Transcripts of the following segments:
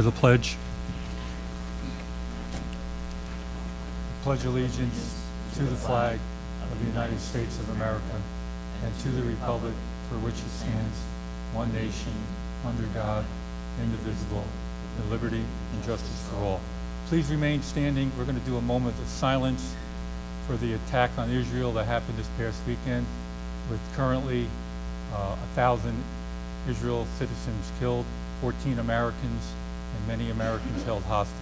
The pledge. Pledge allegiance to the flag of the United States of America and to the republic for which it stands, one nation, under God, indivisible, with liberty and justice for all. Please remain standing. We're going to do a moment of silence for the attack on Israel that happened this past weekend, with currently 1,000 Israel citizens killed, 14 Americans, and many Americans held hostage.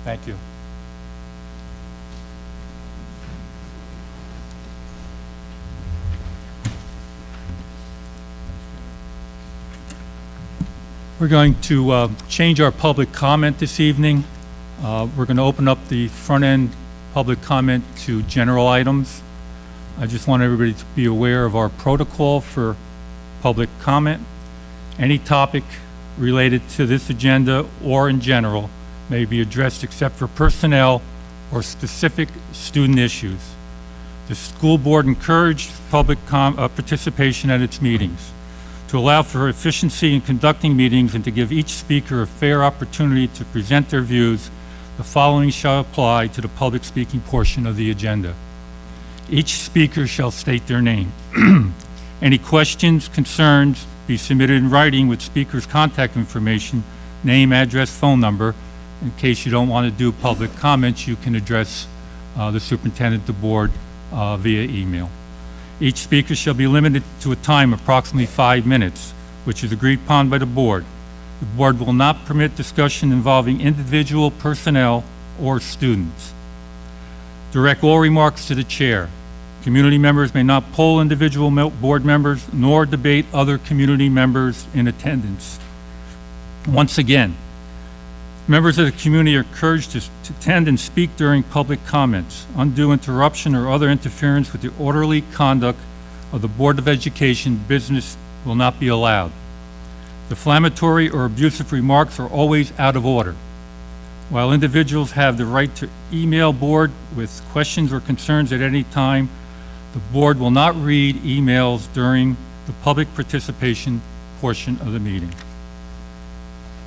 Thank you. We're going to change our public comment this evening. We're going to open up the front end public comment to general items. I just want everybody to be aware of our protocol for public comment. Any topic related to this agenda or in general may be addressed except for personnel or specific student issues. The school board encouraged public participation at its meetings. To allow for efficiency in conducting meetings and to give each speaker a fair opportunity to present their views, the following shall apply to the public speaking portion of the agenda. Each speaker shall state their name. Any questions, concerns be submitted in writing with speaker's contact information, name, address, phone number. In case you don't want to do public comments, you can address the superintendent, the board, via email. Each speaker shall be limited to a time of approximately 5 minutes, which is agreed upon by the board. The board will not permit discussion involving individual personnel or students. Direct all remarks to the chair. Community members may not poll individual board members nor debate other community members in attendance. Once again, members of the community are encouraged to attend and speak during public comments. Undue interruption or other interference with the orderly conduct of the Board of Education business will not be allowed. Defamatory or abusive remarks are always out of order. While individuals have the right to email board with questions or concerns at any time, the board will not read emails during the public participation portion of the meeting.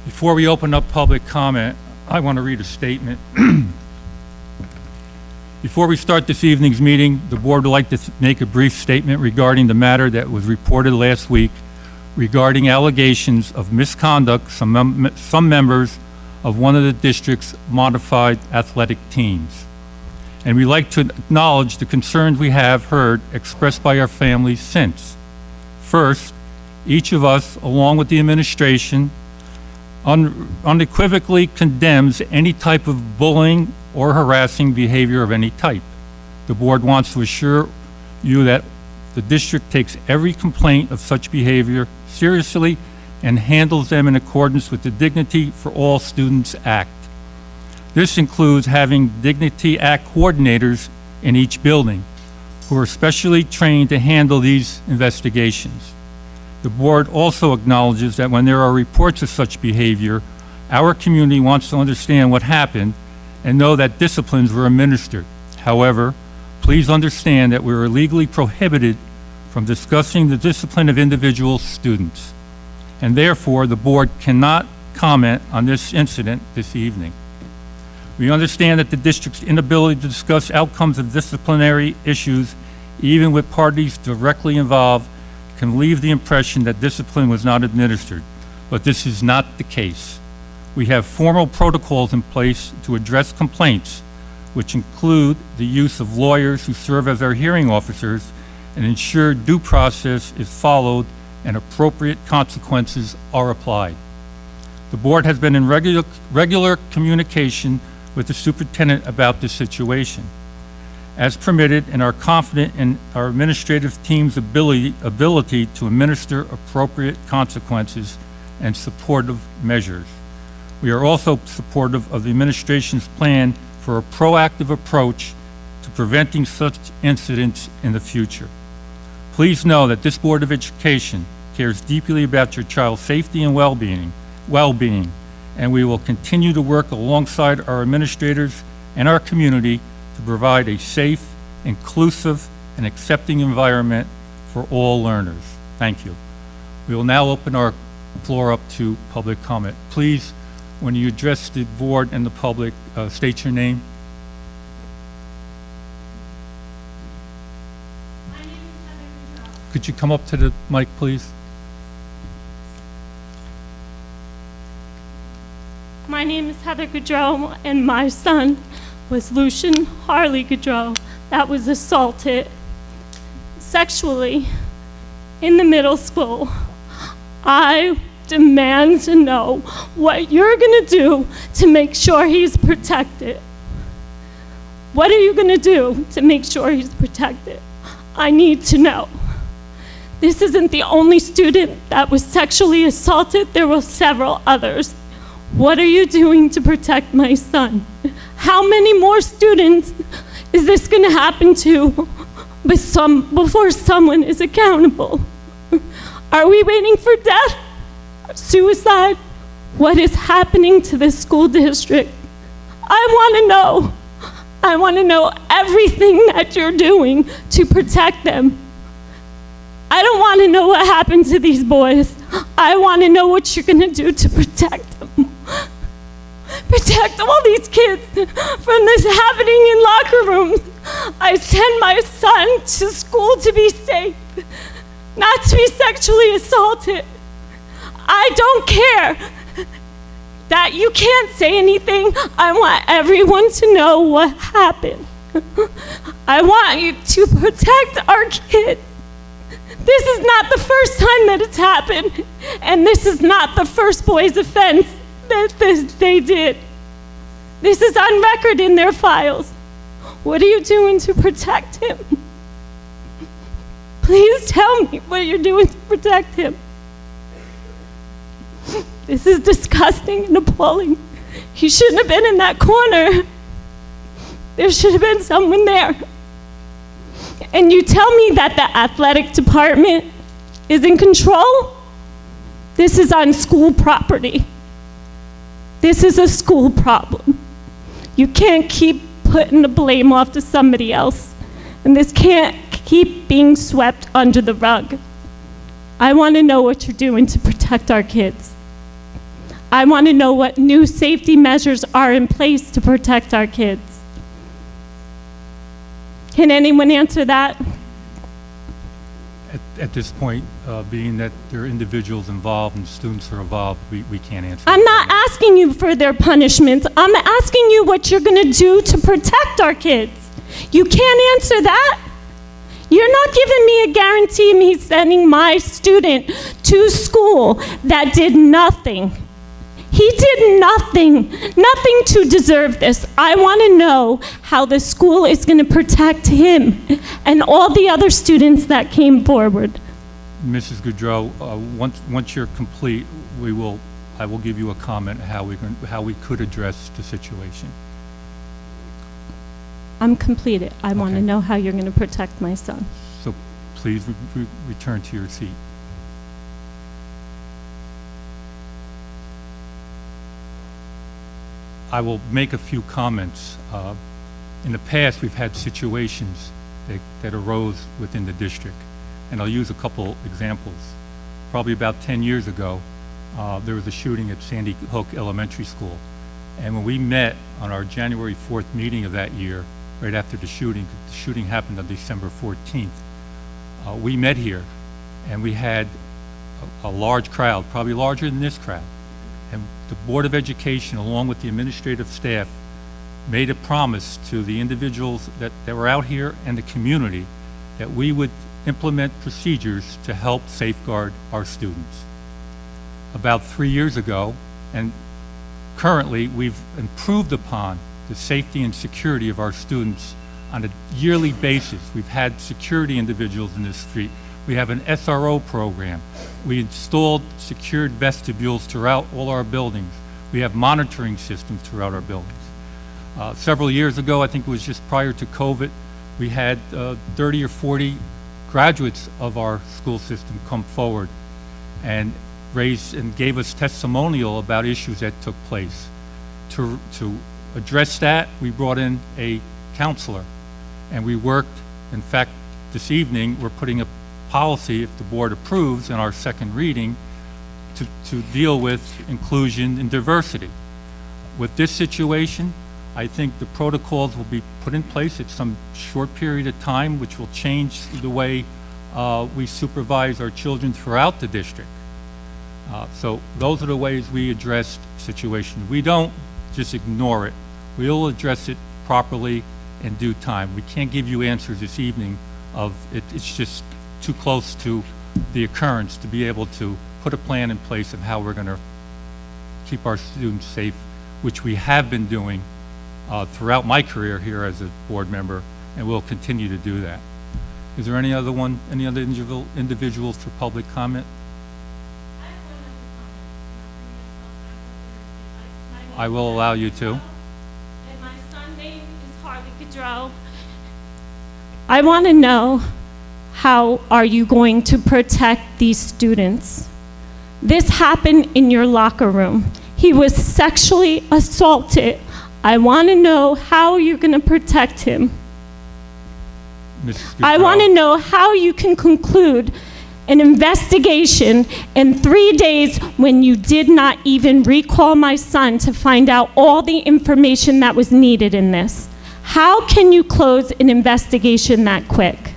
Before we open up public comment, I want to read a statement. Before we start this evening's meeting, the board would like to make a brief statement regarding the matter that was reported last week regarding allegations of misconduct some members of one of the district's modified athletic teams. And we'd like to acknowledge the concerns we have heard expressed by our families since. First, each of us, along with the administration, unequivocally condemns any type of bullying or harassing behavior of any type. The board wants to assure you that the district takes every complaint of such behavior seriously and handles them in accordance with the Dignity for All Students Act. This includes having Dignity Act coordinators in each building who are specially trained to handle these investigations. The board also acknowledges that when there are reports of such behavior, our community wants to understand what happened and know that disciplines were administered. However, please understand that we are legally prohibited from discussing the discipline of individual students, and therefore the board cannot comment on this incident this evening. We understand that the district's inability to discuss outcomes of disciplinary issues, even with parties directly involved, can leave the impression that discipline was not administered, but this is not the case. We have formal protocols in place to address complaints, which include the use of lawyers who serve as our hearing officers and ensure due process is followed and appropriate consequences are applied. The board has been in regular communication with the superintendent about this situation, as permitted, and are confident in our administrative team's ability to administer appropriate consequences and supportive measures. We are also supportive of the administration's plan for a proactive approach to preventing such incidents in the future. Please know that this Board of Education cares deeply about your child's safety and well-being, and we will continue to work alongside our administrators and our community to provide a safe, inclusive, and accepting environment for all learners. Thank you. We will now open our floor up to public comment. Please, when you address the board and the public, state your name. My name is Heather Goodrow. Could you come up to the mic, please? My name is Heather Goodrow, and my son was Lucian Harley Goodrow that was assaulted sexually in the middle school. I demand to know what you're going to do to make sure he's protected. What are you going to do to make sure he's protected? I need to know. This isn't the only student that was sexually assaulted. There were several others. What are you doing to protect my son? How many more students is this going to happen to before someone is accountable? Are we waiting for death? Suicide? What is happening to this school district? I want to know. I want to know everything that you're doing to protect them. I don't want to know what happened to these boys. I want to know what you're going to do to protect them. Protect all these kids from this happening in locker rooms. I send my son to school to be safe, not to be sexually assaulted. I don't care that you can't say anything. I want everyone to know what happened. I want you to protect our kids. This is not the first time that it's happened, and this is not the first boy's offense that they did. This is on record in their files. What are you doing to protect him? Please tell me what you're doing to protect him. This is disgusting and appalling. He shouldn't have been in that corner. There should have been someone there. And you tell me that the athletic department is in control? This is on school property. This is a school problem. You can't keep putting the blame off to somebody else. And this can't keep being swept under the rug. I want to know what you're doing to protect our kids. I want to know what new safety measures are in place to protect our kids. Can anyone answer that? At this point, being that there are individuals involved and students are involved, we can't answer. I'm not asking you for their punishment. I'm asking you what you're going to do to protect our kids. You can't answer that. You're not giving me a guarantee me sending my student to school that did nothing. He did nothing to deserve this. I want to know how the school is going to protect him and all the other students that came forward. Mrs. Goodrow, once you're complete, I will give you a comment how we could address the situation. I'm completed. I want to Okay. know how you're going to protect my son. So please return to your seat. I will make a few comments. In the past, we've had situations that arose within the district, and I'll use a couple examples. Probably about 10 years ago, there was a shooting at Sandy Hook Elementary School, and when we met on our January 4th meeting of that year, right after the shooting happened on December 14th, we met here, and we had a large crowd, probably larger than this crowd. And the Board of Education, along with the administrative staff, made a promise to the individuals that were out here and the community that we would implement procedures to help safeguard our students. About 3 years ago, and currently, we've improved upon the safety and security of our students on a yearly basis. We've had security individuals in this street. We have an SRO program. We installed secured vestibules throughout all our buildings. We have monitoring systems throughout our buildings. Several years ago, I think it was just prior to COVID, we had 30 or 40 graduates of our school system come forward and gave us testimonial about issues that took place. To address that, we brought in a counselor, and we worked. In fact, this evening, we're putting a policy, if the board approves in our second reading, to deal with inclusion and diversity. With this situation, I think the protocols will be put in place at some short period of time, which will change the way we supervise our children throughout the district. So those are the ways we address situations. We don't just ignore it. We'll address it properly in due time. We can't give you answers this evening of it. It's just too close to the occurrence to be able to put a plan in place of how we're going to keep our students safe, which we have been doing throughout my career here as a board member, and we'll continue to do that. Is there any other individuals for public comment? I will allow you to. And my son's name is Harley Gaudreau. I want to know, how are you going to protect these students? This happened in your locker room. He was sexually assaulted. I want to know how you're going to protect him. Mrs. I Gaudreau. want to know how you can conclude an investigation in 3 days when you did not even recall my son to find out all the information that was needed in this. How can you close an investigation that quick?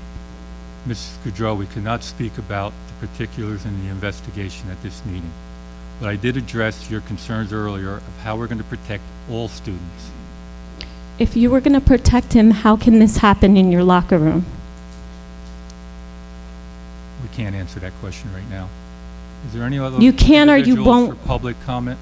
Mrs. Gaudreau, we cannot speak about the particulars in the investigation at this meeting, but I did address your concerns earlier of how we're going to protect all students. If you were going to protect him, how can this happen in your locker room? We can't answer that question right now. Is there any other You can or you individuals won't. for public comment?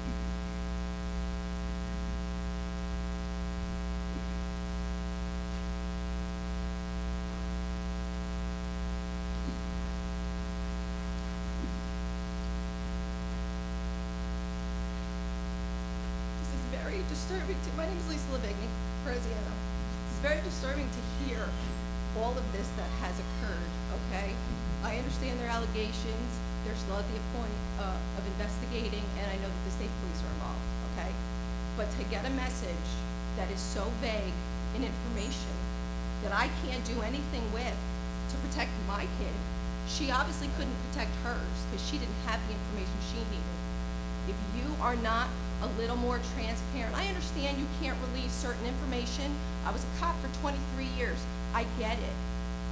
This is very disturbing to, my name is Lisa Lavigny, Graziano. It's very disturbing to hear all of this that has occurred, okay? I understand their allegations, they're still at the point of investigating, and I know that the state police are involved, okay? But to get a message that is so vague in information that I can't do anything with to protect my kid, she obviously couldn't protect hers because she didn't have the information she needed. If you are not a little more transparent, I understand you can't release certain information. I was a cop for 23 years. I get it.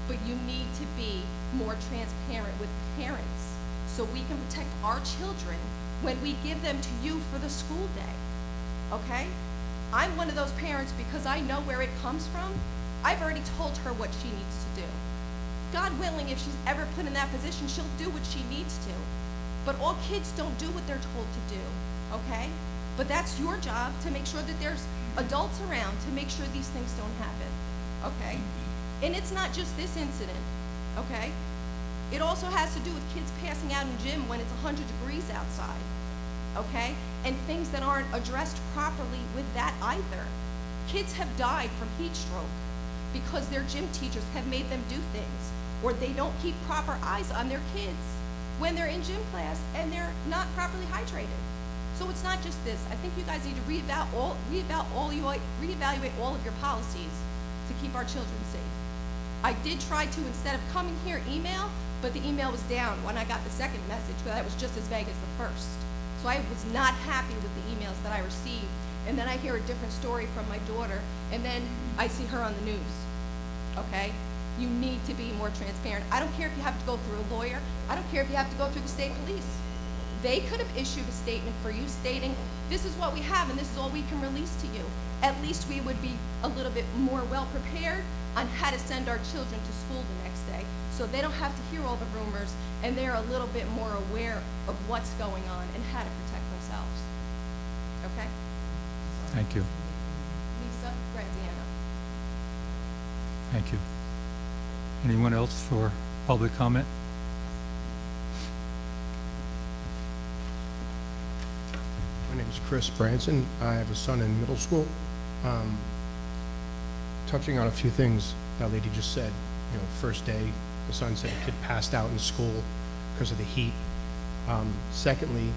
But you need to be more transparent with parents so we can protect our children when we give them to you for the school day, okay? I'm one of those parents because I know where it comes from. I've already told her what she needs to do. God willing, if she's ever put in that position, she'll do what she needs to. But all kids don't do what they're told to do, okay? But that's your job to make sure that there's adults around to make sure these things don't happen, okay? And it's not just this incident, okay? It also has to do with kids passing out in gym when it's 100 degrees outside, okay? And things that aren't addressed properly with that either. Kids have died from heat stroke because their gym teachers have made them do things, or they don't keep proper eyes on their kids when they're in gym class and they're not properly hydrated. So it's not just this. I think you guys need to reevaluate all of your policies to keep our children safe. I did try to, instead of coming here, email, but the email was down when I got the second message, but that was just as vague as the first. So I was not happy with the emails that I received. And then I hear a different story from my daughter, and then I see her on the news, okay? You need to be more transparent. I don't care if you have to go through a lawyer. I don't care if you have to go through the state police. They could have issued a statement for you stating, this is what we have and this is all we can release to you. At least we would be a little bit more well prepared on how to send our children to school the next day, so they don't have to hear all the rumors and they're a little bit more aware of what's going on and how to protect themselves. Okay? Thank you. Lisa Graziano. Thank you. Anyone else for public comment? My name is Chris Branson. I have a son in middle school. Touching on a few things that lady just said, you know, first day, the son said a kid passed out in school because of the heat. Secondly,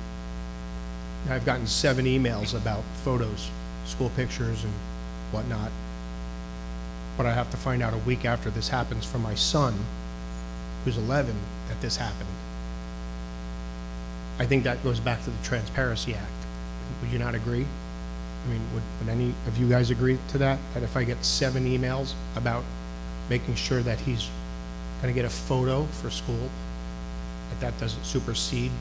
I've gotten 7 emails about photos, school pictures and whatnot, but I have to find out a week after this happens from my son, who's 11, that this happened. I think that goes back to the Transparency Act. Would you not agree? I mean, would any of you guys agree to that? That if I get 7 emails about making sure that he's gonna get a photo for school, that doesn't supersede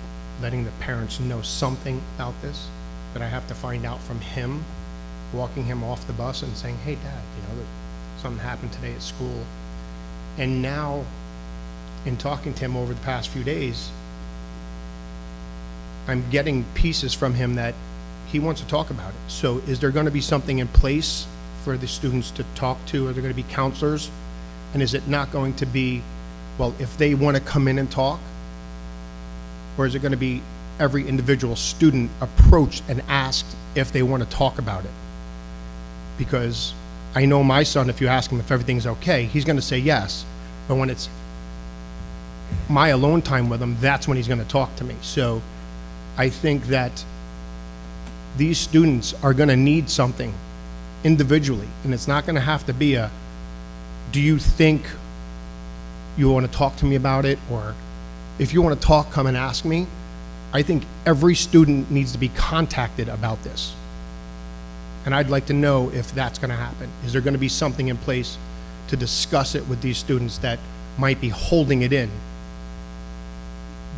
letting the parents know something about this? That I have to find out from him, walking him off the bus and saying, hey, Dad, you know, that something happened today at school. And now, in talking to him over the past few days, I'm getting pieces from him that he wants to talk about it. So is there going to be something in place for the students to talk to? Are there going to be counselors? And is it not going to be, well, if they want to come in and talk? Or is it going to be every individual student approached and asked if they want to talk about it? Because I know my son, if you ask him if everything's okay, he's going to say yes. But when it's my alone time with him, that's when he's going to talk to me. So I think that these students are going to need something individually, and it's not going to have to be a, do you think you want to talk to me about it? Or if you want to talk, come and ask me. I think every student needs to be contacted about this. And I'd like to know if that's going to happen. Is there going to be something in place to discuss it with these students that might be holding it in?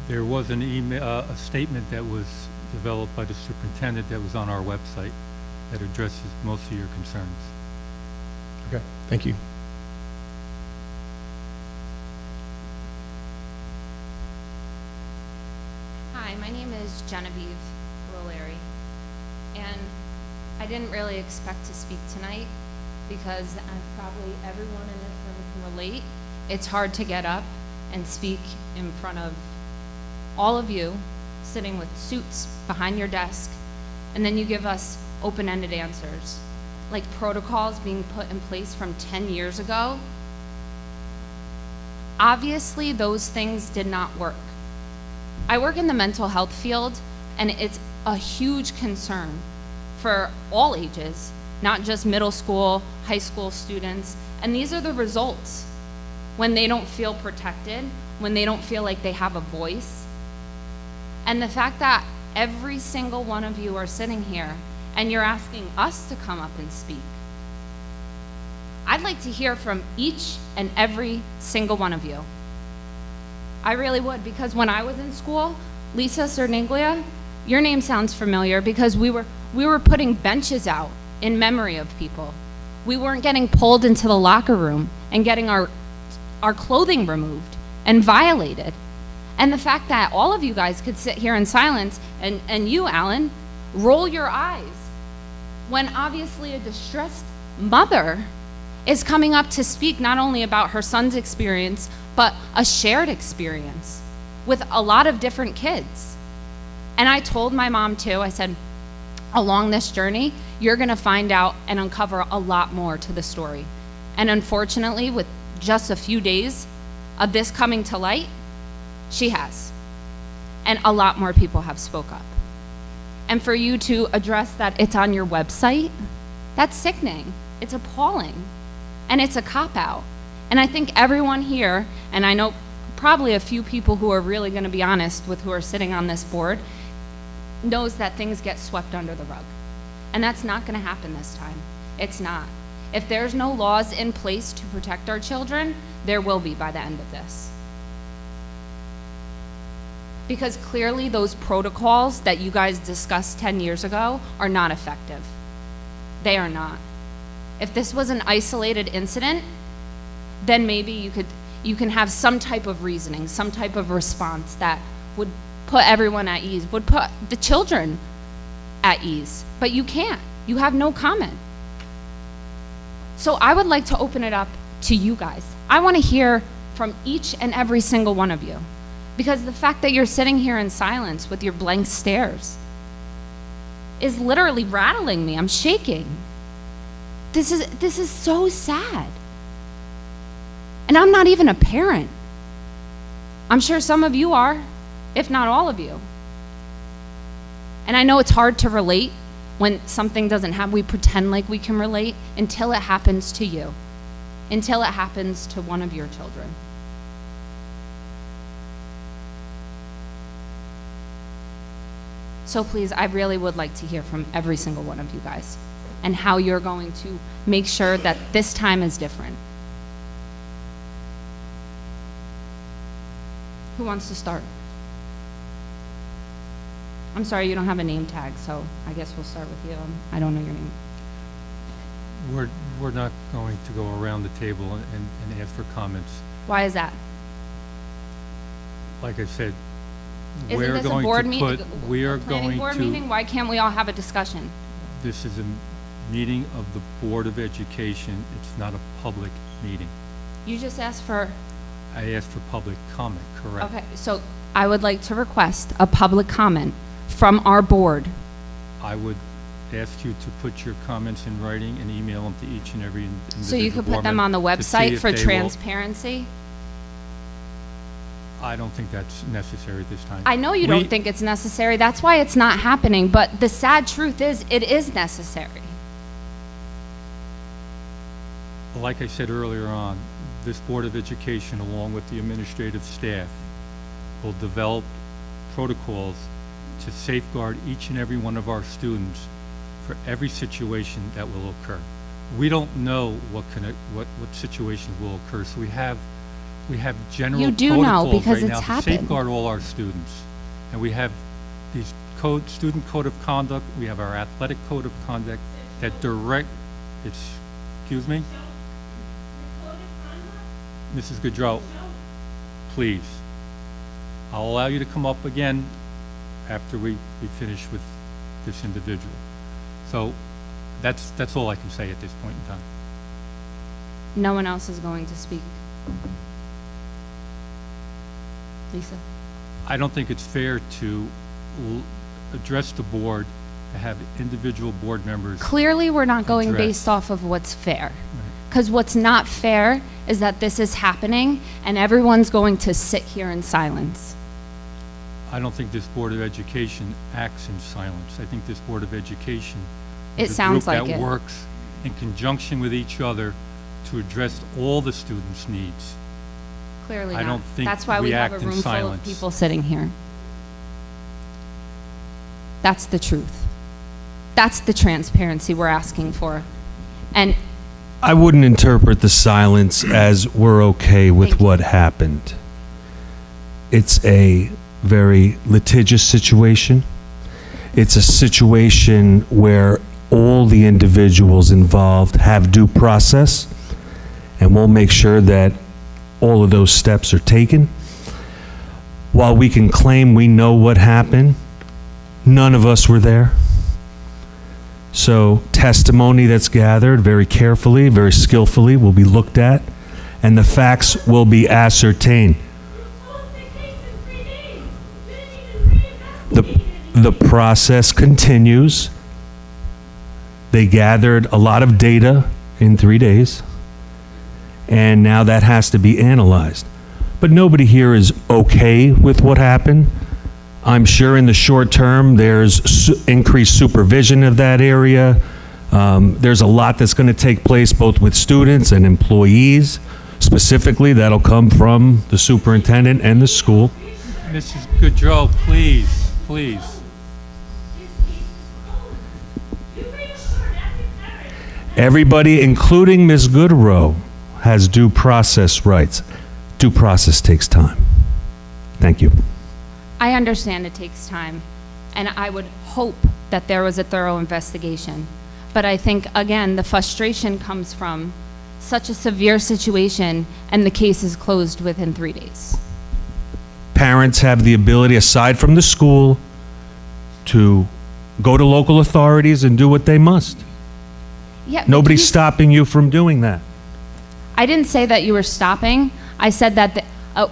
There was an email, a statement that was developed by the superintendent that was on our website that addresses most of your concerns. Okay, thank you. Hi, my name is Genevieve Roleri, and I didn't really expect to speak tonight because probably everyone in this room can relate. It's hard to get up and speak in front of all of you sitting with suits behind your desk, and then you give us open-ended answers, like protocols being put in place from 10 years ago. Obviously, those things did not work. I work in the mental health field, and it's a huge concern for all ages, not just middle school, high school students, and these are the results when they don't feel protected, when they don't feel like they have a voice. And the fact that every single one of you are sitting here and you're asking us to come up and speak. I'd like to hear from each and every single one of you. I really would, because when I was in school, Lisa Cerniglia, your name sounds familiar because we were putting benches out in memory of people. We weren't getting pulled into the locker room and getting our clothing removed and violated. And the fact that all of you guys could sit here in silence, and you, Alan, roll your eyes when obviously a distressed mother is coming up to speak not only about her son's experience, but a shared experience with a lot of different kids. And I told my mom too, I said, along this journey, you're gonna find out and uncover a lot more to the story. And unfortunately, with just a few days of this coming to light, she has. And a lot more people have spoke up. And for you to address that it's on your website, that's sickening. It's appalling. And it's a cop-out. And I think everyone here, and I know probably a few people who are really gonna be honest with who are sitting on this board, knows that things get swept under the rug. And that's not gonna happen this time. It's not. If there's no laws in place to protect our children, there will be by the end of this. Because clearly those protocols that you guys discussed 10 years ago are not effective. They are not. If this was an isolated incident, then maybe you can have some type of reasoning, some type of response that would put everyone at ease, would put the children at ease. But you can't. You have no comment. So I would like to open it up to you guys. I want to hear from each and every single one of you. Because the fact that you're sitting here in silence with your blank stares is literally rattling me. I'm shaking. This is so sad. And I'm not even a parent. I'm sure some of you are, if not all of you. And I know it's hard to relate when something doesn't happen. We pretend like we can relate until it happens to you, until it happens to one of your children. So please, I really would like to hear from every single one of you guys and how you're going to make sure that this time is different. Who wants to start? I'm sorry, you don't have a name tag, so I guess we'll start with you. I don't know your name. We're not going to go around the table and ask for comments. Why is that? Like I said, Isn't we're this a going board to meeting? put, we are Planning going board to, meeting? Why can't we all have a discussion? this is a meeting of the Board of Education. It's not a public meeting. You just asked for, I asked for public comment, correct? okay, so I would like to request a public comment from our board. I would ask you to put your comments in writing and email them to each and every individual So you could put board them member on the to see website if for they will- transparency? I don't think that's necessary at this time. I know you We- don't think it's necessary, that's why it's not happening, but the sad truth is, it is necessary. Like I said earlier on, this Board of Education, along with the administrative staff, will develop protocols to safeguard each and every one of our students for every situation that will occur. We don't know what situations will occur, so we have general You do know, protocols because right now it's to happened. safeguard all our students. And we have these student code of conduct, we have our athletic code of conduct that excuse me? Mrs. Gaudreau, please. I'll allow you to come up again after we finish with this individual. So that's all I can say at this point in time. No one else is going to speak. Lisa? I don't think it's fair to address the board, to have individual board members. Clearly, we're not going Address. based off of what's fair. Because what's not fair is that this is happening and everyone's going to sit here in silence. I don't think this Board of Education acts in silence. I think this Board of Education It is a sounds group like that it. works in conjunction with each other to address all the students' needs. Clearly I not. don't think That's why we we have a act in room full of silence. people sitting here. That's the truth. That's the transparency we're asking for. And I wouldn't interpret the silence as we're okay with Thank you. what happened. It's a very litigious situation. It's a situation where all the individuals involved have due process, and we'll make sure that all of those steps are taken. While we can claim we know what happened, none of us were there. So testimony that's gathered very carefully, very skillfully will be looked at, and the facts will be ascertained. The process continues. They gathered a lot of data in 3 days, and now that has to be analyzed. But nobody here is okay with what happened. I'm sure in the short term, there's increased supervision of that area. There's a lot that's going to take place both with students and employees. Specifically, that'll come from the superintendent and the school. Mrs. Gaudreau, please, please. Everybody, including Ms. Goodrow, has due process rights. Due process takes time. Thank you. I understand it takes time, and I would hope that there was a thorough investigation. But I think, again, the frustration comes from such a severe situation, and the case is closed within 3 days. Parents have the ability, aside from the school, to go to local authorities and do what they must. Yeah, but Nobody's you- stopping you from doing that. I didn't say that you were stopping. I said that,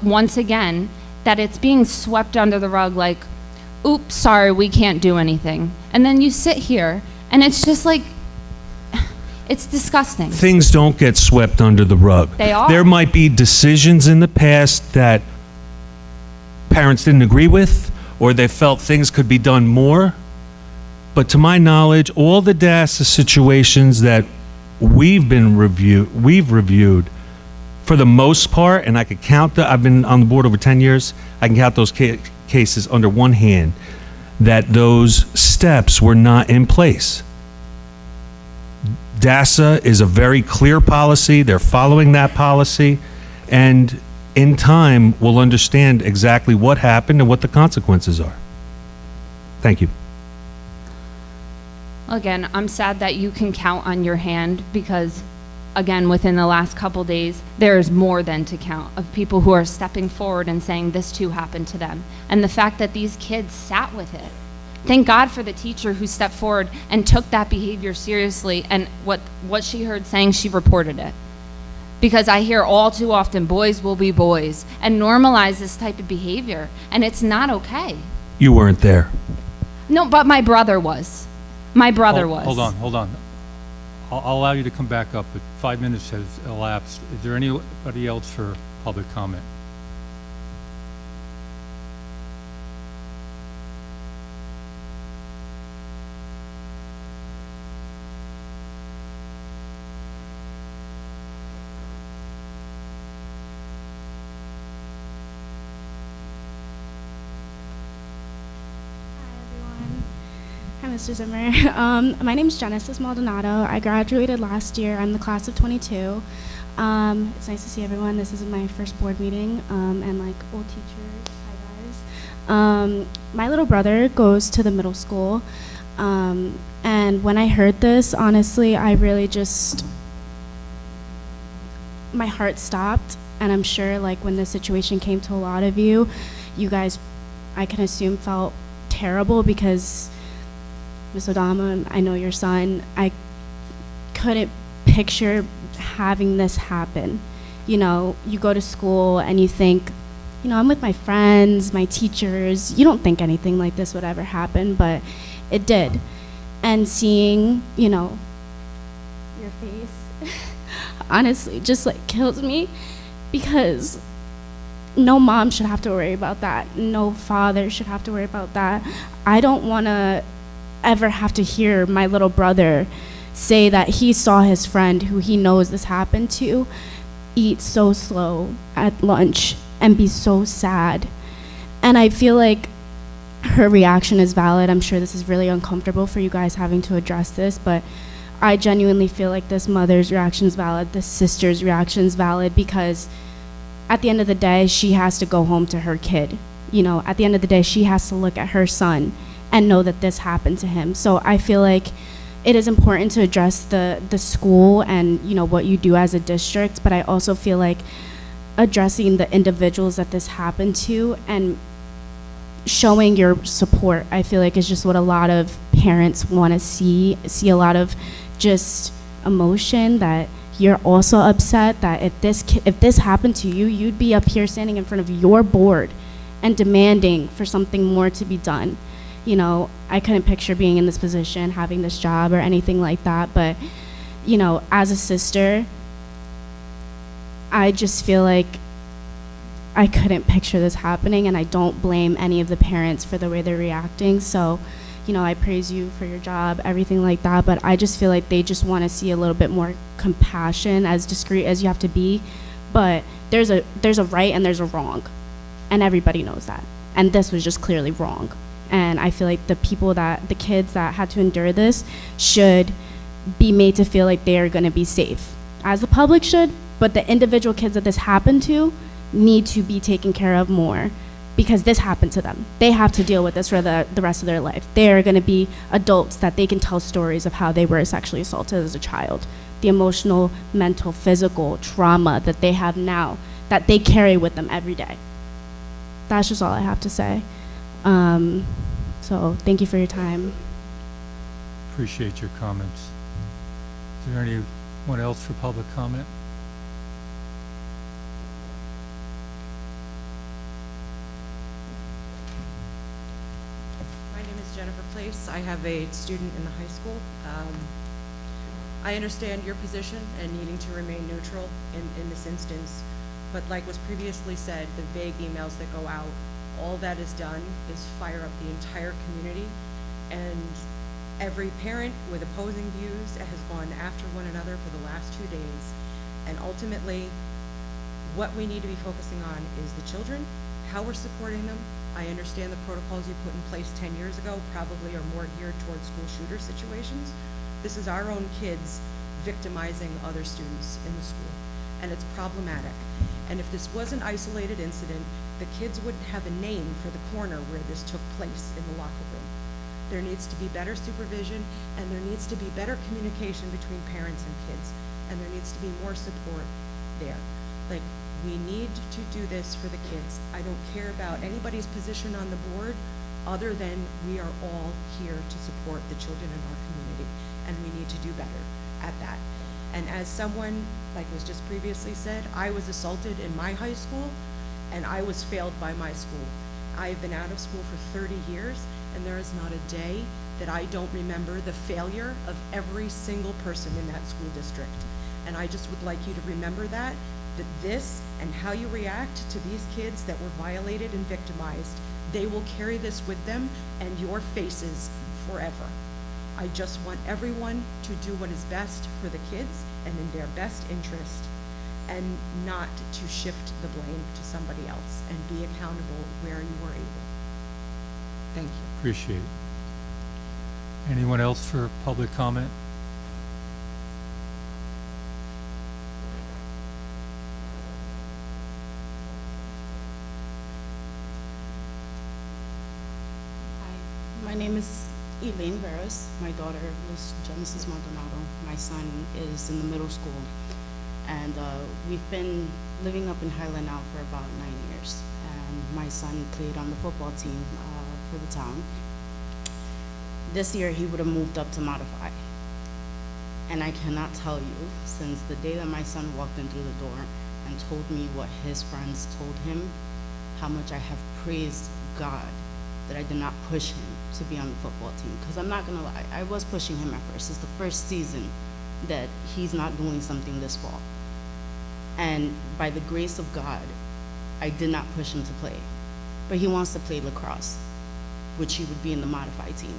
once again, that it's being swept under the rug like, oops, sorry, we can't do anything. And then you sit here, and it's just like, it's disgusting. Things don't get swept under the rug. They are. There might be decisions in the past that parents didn't agree with, or they felt things could be done more. But to my knowledge, all the DASA situations that we've reviewed, for the most part, and I could count I've been on the board over 10 years, I can count those cases under one hand. that those steps were not in place. DASA is a very clear policy. They're following that policy. And in time, we'll understand exactly what happened and what the consequences are. Thank you. Again, I'm sad that you can count on your hand because, again, within the last couple days, there is more than to count of people who are stepping forward and saying this too happened to them. And the fact that these kids sat with it. Thank God for the teacher who stepped forward and took that behavior seriously, and what she heard saying, she reported it. Because I hear all too often, boys will be boys, and normalize this type of behavior, and it's not okay. You weren't there. No, but my brother was. My brother was. Hold on. I'll allow you to come back up, but 5 minutes has elapsed. Is there anybody else for public comment? Hi, Mr. Zimmer. My name's Genesis Maldonado. I graduated last year. I'm the class of 22. It's nice to see everyone. This is my first board meeting, and like old teachers, hi guys. My little brother goes to the middle school, and when I heard this, honestly, I really just, my heart stopped, and I'm sure like when this situation came to a lot of you, you guys, I can assume, felt terrible because Ms. Odama, I know your son, I couldn't picture having this happen. You know, you go to school and you think, you know, I'm with my friends, my teachers. You don't think anything like this would ever happen, but it did. And seeing, you know, your face, honestly, just like kills me because no mom should have to worry about that. No father should have to worry about that. I don't want to ever have to hear my little brother say that he saw his friend who he knows this happened to eat so slow at lunch and be so sad. And I feel like her reaction is valid. I'm sure this is really uncomfortable for you guys having to address this, but I genuinely feel like this mother's reaction is valid, this sister's reaction is valid, because at the end of the day, she has to go home to her kid. You know, at the end of the day, she has to look at her son and know that this happened to him. So I feel like it is important to address the school and, you know, what you do as a district, but I also feel like addressing the individuals that this happened to and showing your support, I feel like is just what a lot of parents want to see a lot of just emotion, that you're also upset that if this happened to you, you'd be up here standing in front of your board and demanding for something more to be done. You know, I couldn't picture being in this position, having this job or anything like that, but, you know, as a sister, I just feel like I couldn't picture this happening, and I don't blame any of the parents for the way they're reacting. So, you know, I praise you for your job, everything like that, but I just feel like they just want to see a little bit more compassion, as discreet as you have to be. But there's a right and there's a wrong, and everybody knows that. And this was just clearly wrong. And I feel like the kids that had to endure this should be made to feel like they are going to be safe, as the public should, but the individual kids that this happened to need to be taken care of more, because this happened to them. They have to deal with this for the rest of their life. They are going to be adults that they can tell stories of how they were sexually assaulted as a child, the emotional, mental, physical trauma that they have now, that they carry with them every day. That's just all I have to say. So thank you for your time. Appreciate your comments. Is there anyone else for public comment? My name is Jennifer Place. I have a student in the high school. I understand your position and needing to remain neutral in this instance, but like was previously said, the vague emails that go out, all that is done is fire up the entire community, and every parent with opposing views has gone after one another for the last 2 days. And ultimately, what we need to be focusing on is the children, how we're supporting them, I understand the protocols you put in place 10 years ago probably are more geared towards school shooter situations. This is our own kids victimizing other students in the school, and it's problematic. And if this was an isolated incident, the kids wouldn't have a name for the corner where this took place in the locker room. There needs to be better supervision, and there needs to be better communication between parents and kids, and there needs to be more support there. Like, we need to do this for the kids. I don't care about anybody's position on the board, other than we are all here to support the children in our community, and we need to do better at that. And as someone, like was just previously said, I was assaulted in my high school, and I was failed by my school. I've been out of school for 30 years, and there is not a day that I don't remember the failure of every single person in that school district. And I just would like you to remember that this and how you react to these kids that were violated and victimized, they will carry this with them and your faces forever. I just want everyone to do what is best for the kids and in their best interest, and not to shift the blame to somebody else, and be accountable where you are able. Thank you. Appreciate it. Anyone else for public comment? My name is Elaine Veras. My daughter is Genesis Maldonado. My son is in the middle school. And we've been living up in Highland now for about 9 years. And my son played on the football team for the town. This year he would have moved up to modify. And I cannot tell you, since the day that my son walked in through the door and told me what his friends told him, how much I have praised God that I did not push him to be on the football team. Because I'm not gonna lie, I was pushing him at first. It's the first season that he's not doing something this fall. And by the grace of God, I did not push him to play. But he wants to play lacrosse, which he would be in the modified team.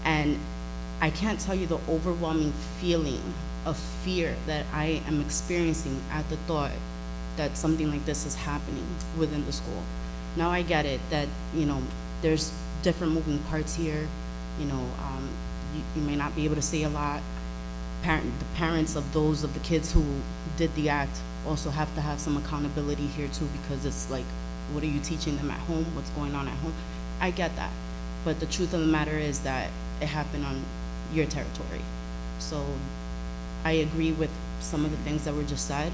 And I can't tell you the overwhelming feeling of fear that I am experiencing at the thought that something like this is happening within the school. Now I get it that, you know, there's different moving parts here. You know, you may not be able to say a lot. The parents of those of the kids who did the act also have to have some accountability here too, because it's like, what are you teaching them at home? What's going on at home? I get that. But the truth of the matter is that it happened on your territory. So I agree with some of the things that were just said.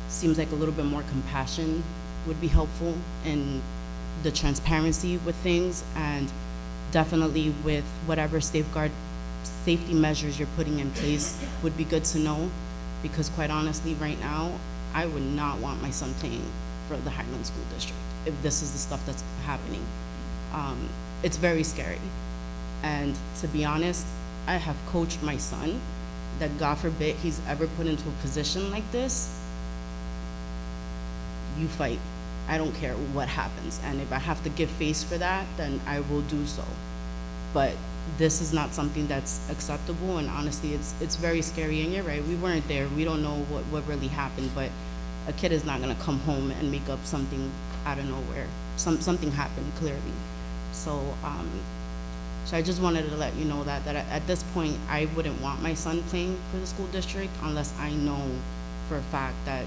Seems like a little bit more compassion would be helpful, in the transparency with things, and definitely with whatever safety measures you're putting in place would be good to know, because quite honestly, right now, I would not want my son playing for the Highland School District if this is the stuff that's happening. It's very scary. And to be honest, I have coached my son that God forbid he's ever put into a position like this, you fight. I don't care what happens. And if I have to give face for that, then I will do so. But this is not something that's acceptable, and honestly, it's very scary. And you're right, we weren't there. We don't know what really happened, but a kid is not gonna come home and make up something out of nowhere. Something happened, clearly. So I just wanted to let you know that at this point, I wouldn't want my son playing for the school district unless I know for a fact that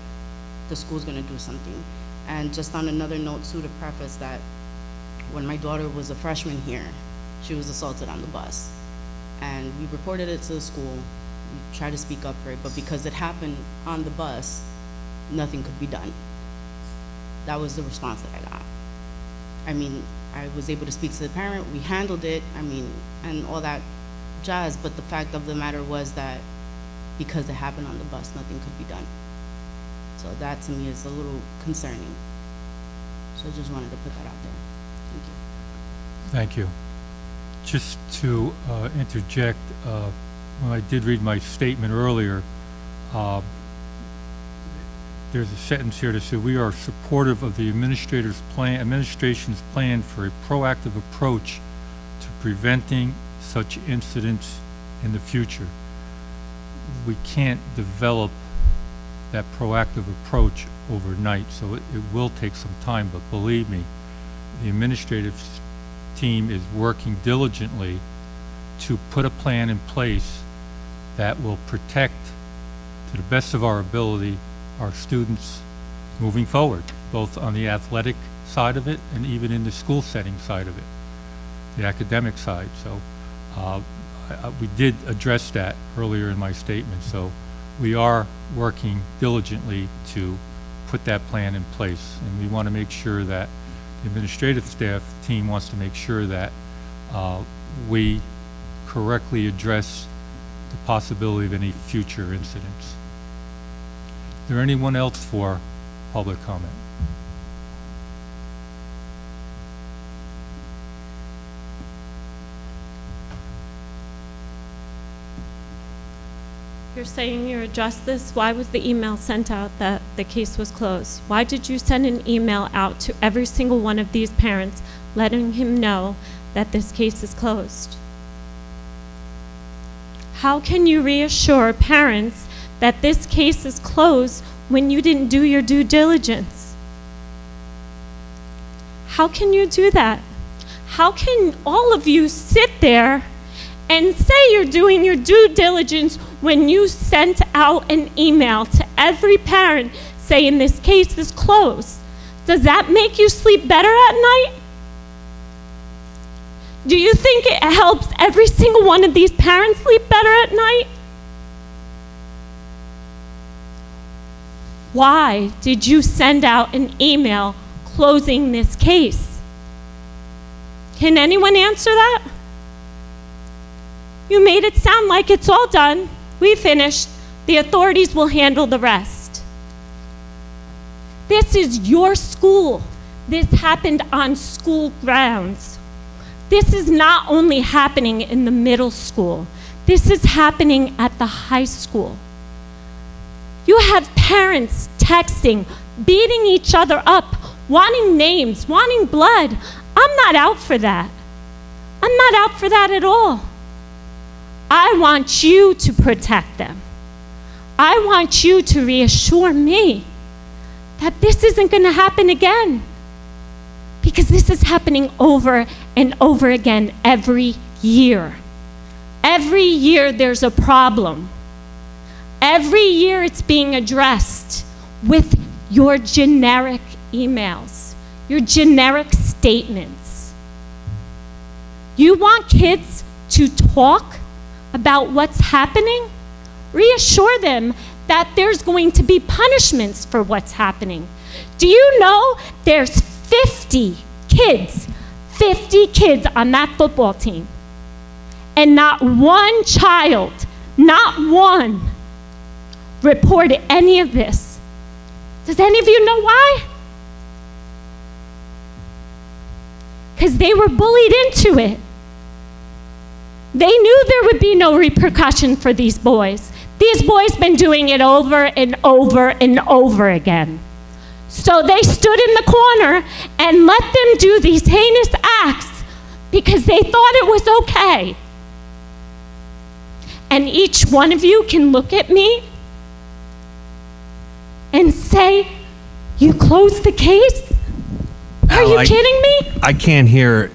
the school's gonna do something. And just on another note too, to preface that, when my daughter was a freshman here, she was assaulted on the bus. And we reported it to the school, we tried to speak up for it, but because it happened on the bus, nothing could be done. That was the response that I got. I mean, I was able to speak to the parent, we handled it, I mean, and all that jazz, but the fact of the matter was that because it happened on the bus, nothing could be done. So that to me is a little concerning. So I just wanted to put that out there. Thank you. Thank you. Just to interject, when I did read my statement earlier, there's a sentence here that said, "We are supportive of the administration's plan for a proactive approach to preventing such incidents in the future." We can't develop that proactive approach overnight, so it will take some time, but believe me, the administrative team is working diligently to put a plan in place that will protect, to the best of our ability, our students moving forward, both on the athletic side of it and even in the school setting side of it, the academic side. So we did address that earlier in my statement. So we are working diligently to put that plan in place. And we want to make sure that the administrative staff team wants to make sure that we correctly address the possibility of any future incidents. Is there anyone else for public comment? You're saying you addressed this. Why was the email sent out that the case was closed? Why did you send an email out to every single one of these parents letting him know that this case is closed? How can you reassure parents that this case is closed when you didn't do your due diligence? How can you do that? How can all of you sit there and say you're doing your due diligence when you sent out an email to every parent saying this case is closed? Does that make you sleep better at night? Do you think it helps every single one of these parents sleep better at night? Why did you send out an email closing this case? Can anyone answer that? You made it sound like it's all done. We finished. The authorities will handle the rest. This is your school. This happened on school grounds. This is not only happening in the middle school. This is happening at the high school. You have parents texting, beating each other up, wanting names, wanting blood. I'm not out for that. I'm not out for that at all. I want you to protect them. I want you to reassure me that this isn't going to happen again. Because this is happening over and over again every year. Every year there's a problem. Every year it's being addressed with your generic emails, your generic statements. You want kids to talk about what's happening? Reassure them that there's going to be punishments for what's happening. Do you know there's 50 kids on that football team, and not one child, not one, reported any of this? Does any of you know why? Because they were bullied into it. They knew there would be no repercussion for these boys. These boys been doing it over and over and over again. So they stood in the corner and let them do these heinous acts because they thought it was okay. And each one of you can look at me and say, you closed the case? Are you kidding me? I can't hear.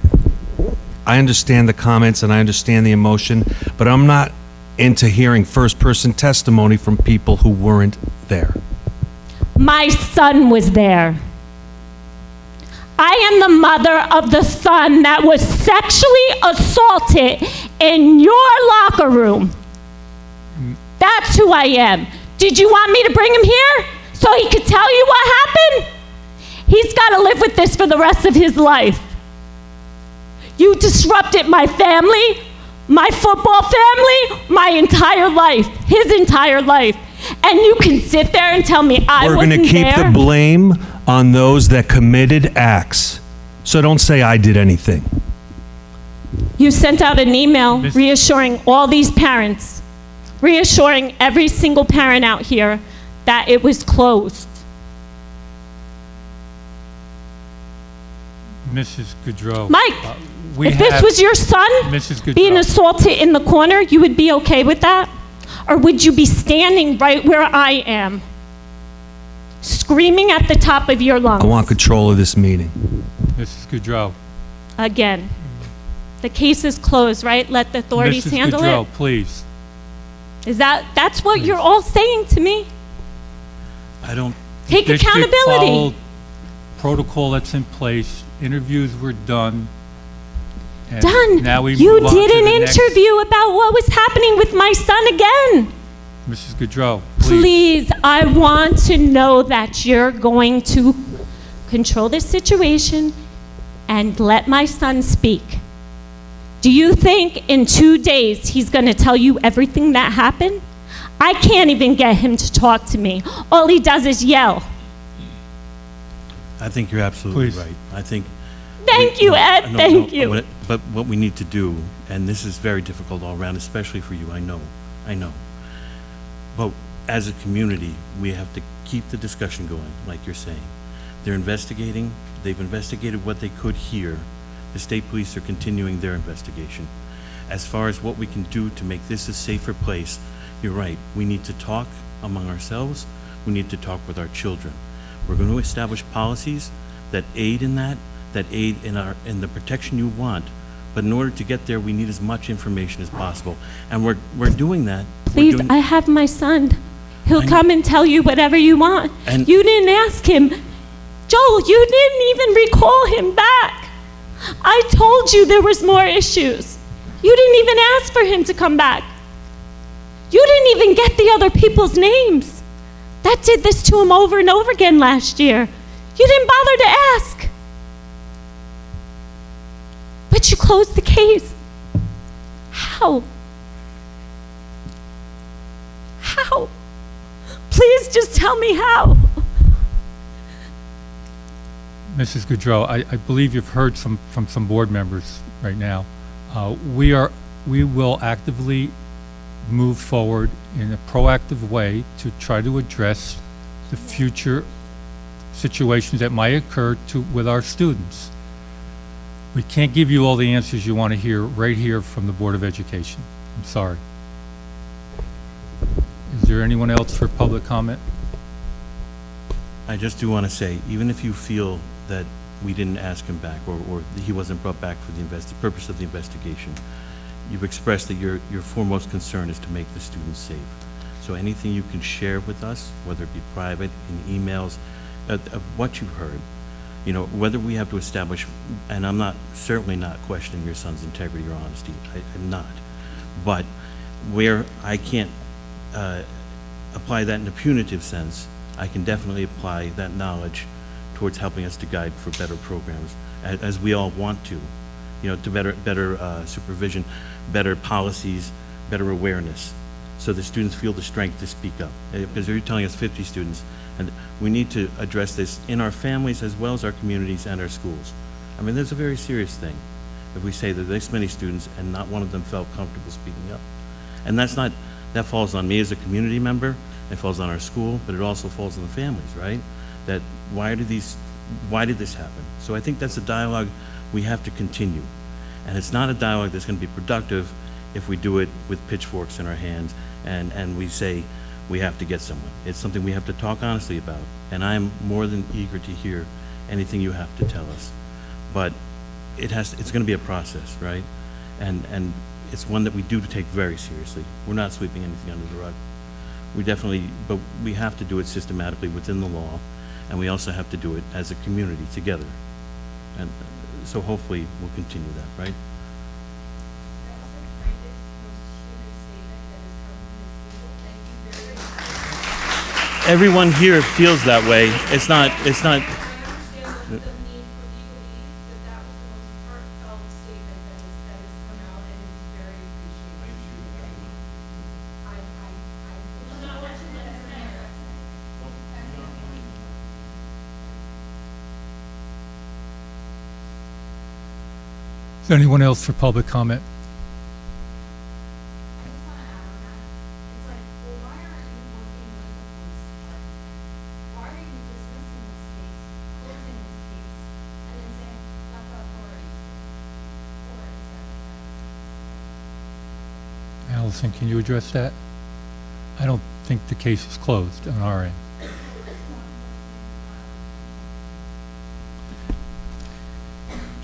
I understand the comments and I understand the emotion, but I'm not into hearing first-person testimony from people who weren't there. My son was there. I am the mother of the son that was sexually assaulted in your locker room. That's who I am. Did you want me to bring him here so he could tell you what happened? He's got to live with this for the rest of his life. You disrupted my family, my football family, my entire life, his entire life. And you can sit there and tell me I wasn't there. We're going to keep the blame on those that committed acts. So don't say I did anything. You sent out an email reassuring all these parents, reassuring every single parent out here that it was closed. Mrs. Goudreau. Mike, if this was your son being assaulted in the corner, you would be okay with that? Or would you be standing right where I am, screaming at the top of your lungs? I want control of this meeting. Mrs. Goudreau. Again, the case is closed, right? Let the authorities handle Mrs. Goudreau, it? please. That's what you're all saying to me? I don't, Take District accountability. followed protocol that's in place. Interviews were done. and Done. Now we You move on to did an the next- interview about what was happening with my son again. Mrs. Goudreau, please. Please, I want to know that you're going to control this situation and let my son speak. Do you think in 2 days he's going to tell you everything that happened? I can't even get him to talk to me. All he does is yell. I think you're absolutely Please. right. I think. Thank you, Ed, No, thank no, you. But what we need to do, and this is very difficult all around, especially for you, I know. But as a community, we have to keep the discussion going, like you're saying. They're investigating, they've investigated what they could here. The state police are continuing their investigation. As far as what we can do to make this a safer place, you're right. We need to talk among ourselves. We need to talk with our children. We're going to establish policies that aid in that aid in the protection you want. But in order to get there, we need as much information as possible. And we're doing that. Please, I have my son. He'll I know. come and tell you whatever you want. And- You didn't ask him. Joel, you didn't even recall him back. I told you there was more issues. You didn't even ask for him to come back. You didn't even get the other people's names. That did this to him over and over again last year. You didn't bother to ask. But you closed the case. How? How? Please just tell me how. Mrs. Goudreau, I believe you've heard from some board members right now. We will actively move forward in a proactive way to try to address the future situations that might occur with our students. We can't give you all the answers you want to hear right here from the Board of Education. I'm sorry. Is there anyone else for public comment? I just do want to say, even if you feel that we didn't ask him back or he wasn't brought back for the purpose of the investigation, you've expressed that your foremost concern is to make the students safe. So anything you can share with us, whether it be private, in emails, of what you've heard, you know, whether we have to establish, and I'm certainly not questioning your son's integrity or honesty, I'm not, but where I can't apply that in a punitive sense, I can definitely apply that knowledge towards helping us to guide for better programs, as we all want to, you know, to better supervision, better policies, better awareness, so the students feel the strength to speak up. Because you're telling us 50 students, and we need to address this in our families as well as our communities and our schools. I mean, that's a very serious thing if we say that this many students and not one of them felt comfortable speaking up. And that falls on me as a community member, it falls on our school, but it also falls on the families, right? That why did this happen? So I think that's a dialogue we have to continue. And it's not a dialogue that's going to be productive if we do it with pitchforks in our hands and we say we have to get someone. It's something we have to talk honestly about. And I'm more than eager to hear anything you have to tell us. But it's going to be a process, right? And it's one that we do take very seriously. We're not sweeping anything under the rug. But we have to do it systematically within the law, and we also have to do it as a community together. And so hopefully we'll continue that, right? Everyone here feels that way. It's not. I understand the need for legalese, but that was the most heartfelt statement that has come out, and it's very appreciated. Is there anyone else for public comment? I just want to add on that. It's like, well, why aren't you working with the police department? Why are you dismissing this case, closing this case, and then saying, let the authorities do it? Or is that Allison, can you address that? I don't think the case is closed on our end.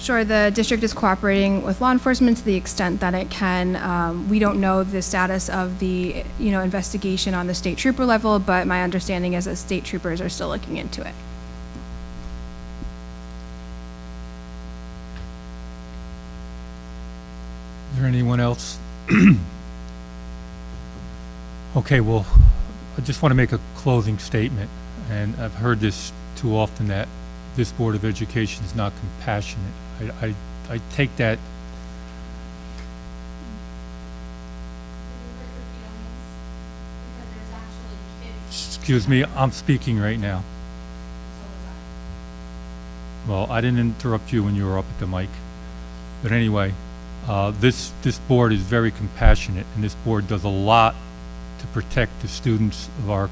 Sure, the district is cooperating with law enforcement to the extent that it can. We don't know the status of the, investigation on the state trooper level, but my understanding is that state troopers are still looking into it. Is there anyone else? Okay, well, I just want to make a closing statement, and I've heard this too often, that this Board of Education is not compassionate. I take that. Because there's actually kids. Excuse me, I'm speaking right now. Well, I didn't interrupt you when you were up at the mic. But anyway, this board is very compassionate, and this board does a lot to protect the students of our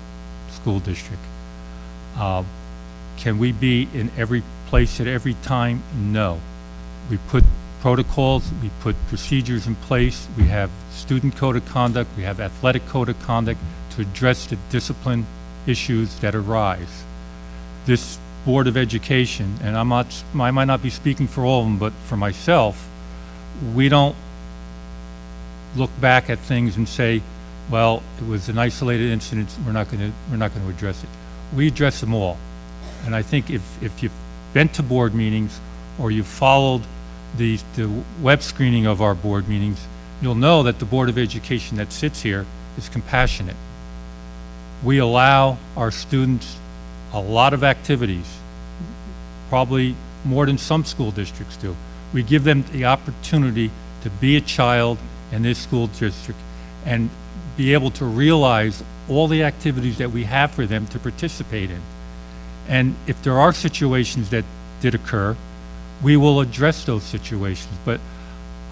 school district. Can we be in every place at every time? No. We put protocols, we put procedures in place, we have student code of conduct, we have athletic code of conduct to address the discipline issues that arise. This Board of Education, and I might not be speaking for all of them, but for myself, we don't look back at things and say, well, it was an isolated incident, we're not going to address it. We address them all. And I think if you've been to board meetings or you've followed the web screening of our board meetings, you'll know that the Board of Education that sits here is compassionate. We allow our students a lot of activities, probably more than some school districts do. We give them the opportunity to be a child in this school district and be able to realize all the activities that we have for them to participate in. And if there are situations that did occur, we will address those situations. But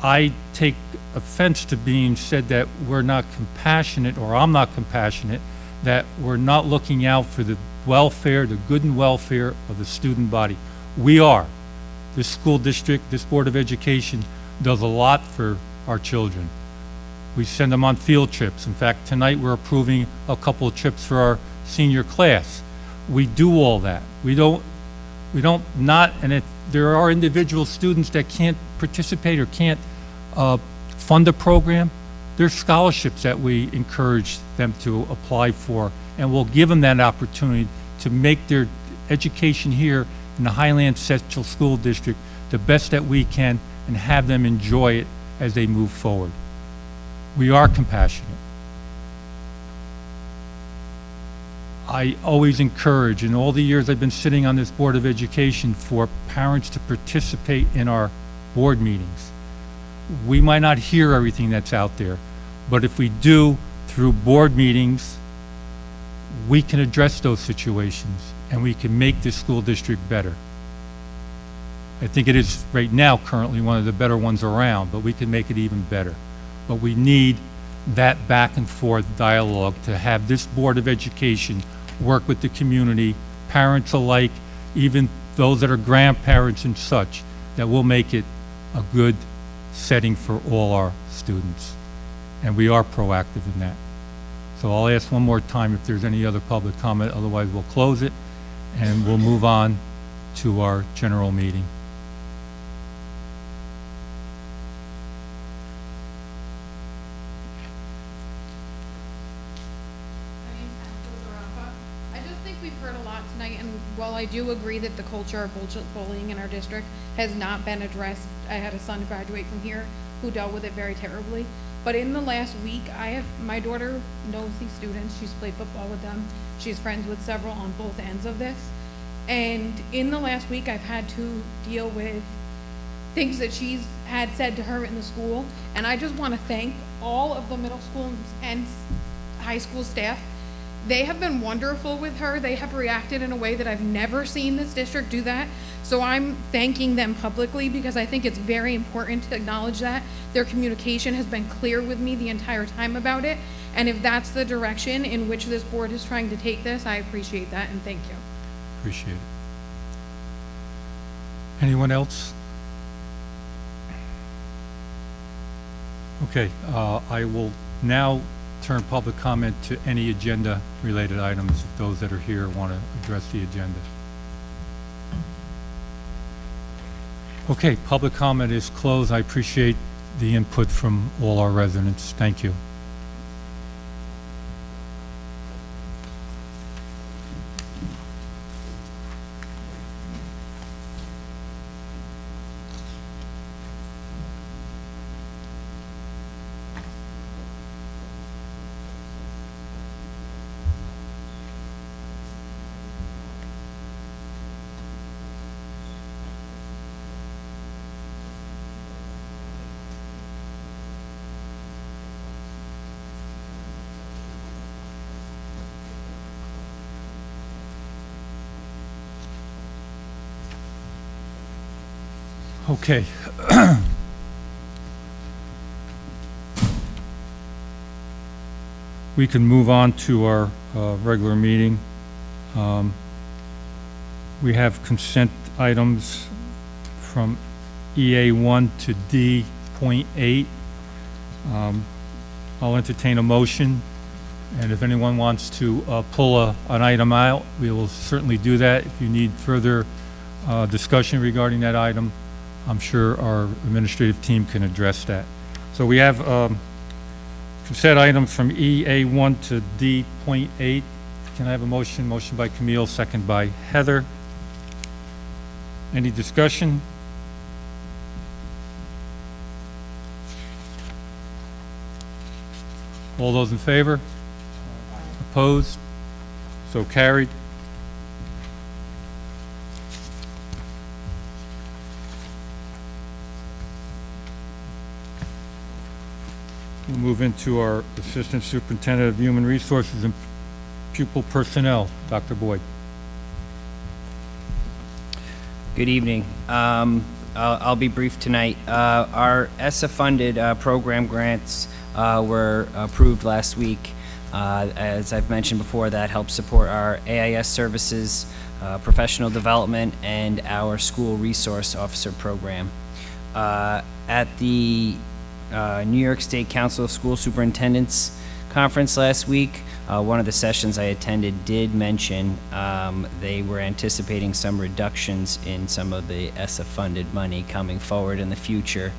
I take offense to being said that we're not compassionate, or I'm not compassionate, that we're not looking out for the welfare, the good and welfare of the student body. We are. This school district, this Board of Education does a lot for our children. We send them on field trips. In fact, tonight we're approving a couple of trips for our senior class. We do all that. We don't not, and if there are individual students that can't participate or can't fund a program, there's scholarships that we encourage them to apply for, and we'll give them that opportunity to make their education here in the Highland Central School District the best that we can and have them enjoy it as they move forward. We are compassionate. I always encourage, in all the years I've been sitting on this Board of Education, for parents to participate in our board meetings. We might not hear everything that's out there, but if we do through board meetings, we can address those situations and we can make this school district better. I think it is right now currently one of the better ones around, but we can make it even better. But we need that back and forth dialogue to have this Board of Education work with the community, parents alike, even those that are grandparents and such, that will make it a good setting for all our students. And we are proactive in that. So I'll ask one more time if there's any other public comment, otherwise we'll close it and we'll move on to our general meeting. I just think we've heard a lot tonight, and while I do agree that the culture of bullying in our district has not been addressed, I had a son graduate from here who dealt with it very terribly. But in the last week, my daughter knows these students. She's played football with them. She's friends with several on both ends of this. And in the last week, I've had to deal with things that she's had said to her in the school. And I just want to thank all of the middle school and high school staff. They have been wonderful with her. They have reacted in a way that I've never seen this district do that. So I'm thanking them publicly because I think it's very important to acknowledge that. Their communication has been clear with me the entire time about it. And if that's the direction in which this board is trying to take this, I appreciate that and thank you. Appreciate it. Anyone else? Okay, I will now turn public comment to any agenda-related items, if those that are here want to address the agenda. Okay, public comment is closed. I appreciate the input from all our residents. Thank you. Okay. We can move on to our regular meeting. We have consent items from EA1 to D.8. I'll entertain a motion, and if anyone wants to pull an item out, we will certainly do that. If you need further discussion regarding that item, I'm sure our administrative team can address that. So we have consent items from EA1 to D.8. Can I have a motion? Motion by Camille, second by Heather. Any discussion? All those in favor? Opposed? So carried. We'll move into our Assistant Superintendent of Human Resources and Pupil Personnel, Dr. Boyd. Good evening. I'll be brief tonight. Our ESSA-funded program grants were approved last week. As I've mentioned before, that helps support our AIS services, professional development, and our school resource officer program. At the New York State Council of School Superintendents Conference last week, one of the sessions I attended did mention they were anticipating some reductions in some of the ESSA-funded money coming forward in the future.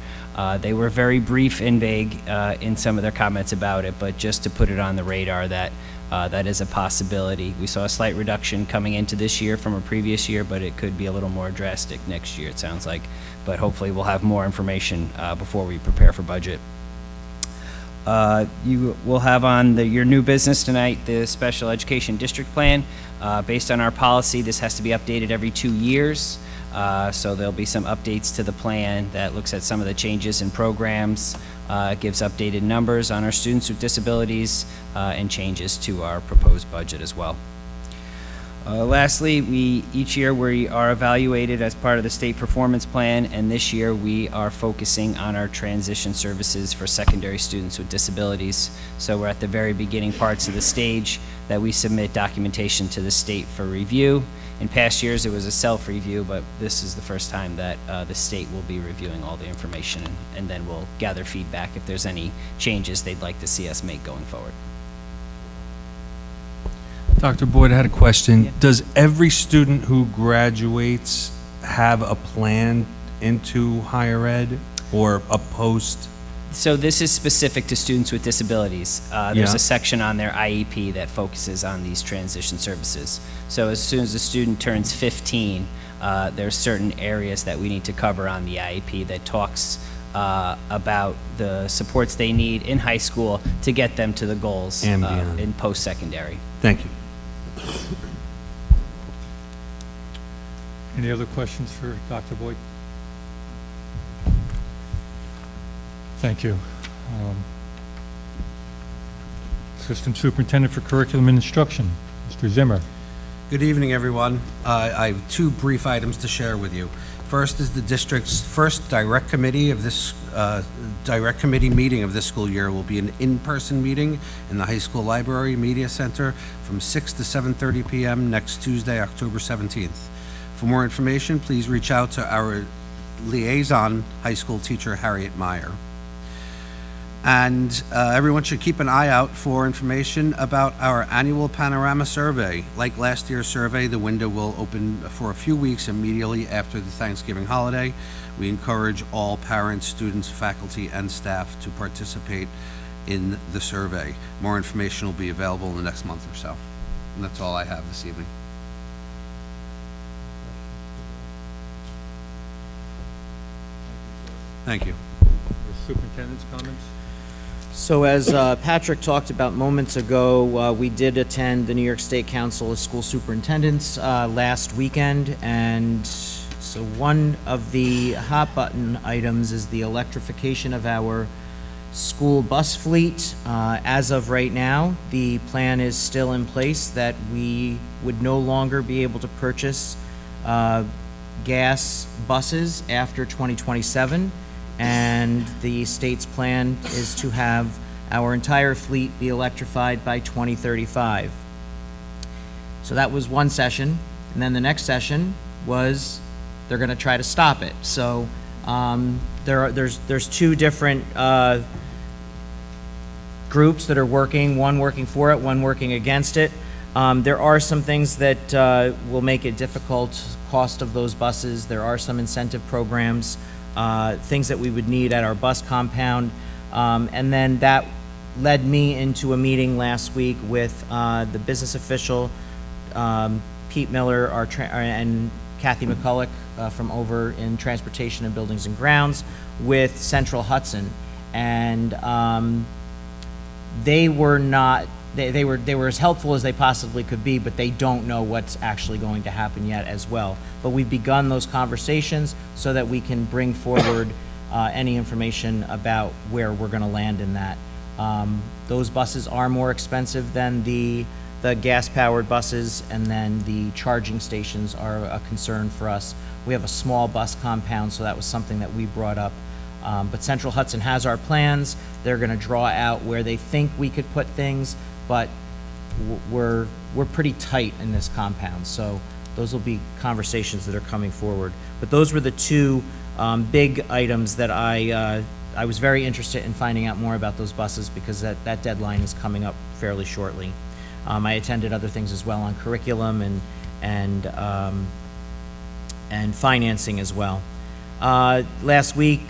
They were very brief and vague in some of their comments about it, but just to put it on the radar that that is a possibility. We saw a slight reduction coming into this year from a previous year, but it could be a little more drastic next year, it sounds like. But hopefully we'll have more information before we prepare for budget. You will have on your new business tonight the Special Education District Plan. Based on our policy, this has to be updated every 2 years. So there'll be some updates to the plan that looks at some of the changes in programs, gives updated numbers on our students with disabilities, and changes to our proposed budget as well. Lastly, each year we are evaluated as part of the state performance plan, and this year we are focusing on our transition services for secondary students with disabilities. So we're at the very beginning parts of the stage that we submit documentation to the state for review. In past years, it was a self-review, but this is the first time that the state will be reviewing all the information, and then we'll gather feedback if there's any changes they'd like to see us make going forward. Dr. Boyd, I had a question. Does every student who graduates have a plan into higher ed or a post? So this is specific to students with disabilities. There's a section on their IEP that focuses on these transition services. So as soon as a student turns 15, there's certain areas that we need to cover on the IEP that talks about the supports they need in high school to get them to the goals And beyond. in post-secondary. Thank you. Any other questions for Dr. Boyd? Thank you. Assistant Superintendent for Curriculum and Instruction, Mr. Zimmer. Good evening, everyone. I have two brief items to share with you. First is the district's first direct committee of this direct committee meeting of this school year will be an in-person meeting in the high school library media center from 6 to 7:30 p.m. next Tuesday, October 17th. For more information, please reach out to our liaison high school teacher, Harriet Meyer. And everyone should keep an eye out for information about our annual panorama survey. Like last year's survey, the window will open for a few weeks immediately after the Thanksgiving holiday. We encourage all parents, students, faculty, and staff to participate in the survey. More information will be available in the next month or so. And that's all I have this evening. Thank you. The superintendent's comments? So as Patrick talked about moments ago, we did attend the New York State Council of School Superintendents last weekend, and so one of the hot button items is the electrification of our school bus fleet. As of right now, the plan is still in place that we would no longer be able to purchase gas buses after 2027. And the state's plan is to have our entire fleet be electrified by 2035. So that was one session, and then the next session was they're going to try to stop it. So there's two different groups that are working, one working for it, one working against it. There are some things that will make it difficult, cost of those buses. There are some incentive programs, things that we would need at our bus compound. And then that led me into a meeting last week with the business official, Pete Miller, and Kathy McCulloch from over in Transportation and Buildings and Grounds, with Central Hudson. And they were not, they were as helpful as they possibly could be, but they don't know what's actually going to happen yet as well. But we've begun those conversations so that we can bring forward any information about where we're going to land in that. Those buses are more expensive than the gas-powered buses, and then the charging stations are a concern for us. We have a small bus compound, so that was something that we brought up. But Central Hudson has our plans. They're going to draw out where they think we could put things, but we're pretty tight in this compound, so those will be conversations that are coming forward. But those were the two big items that I was very interested in finding out more about those buses, because that deadline is coming up fairly shortly. I attended other things as well on curriculum and financing as well. Last week,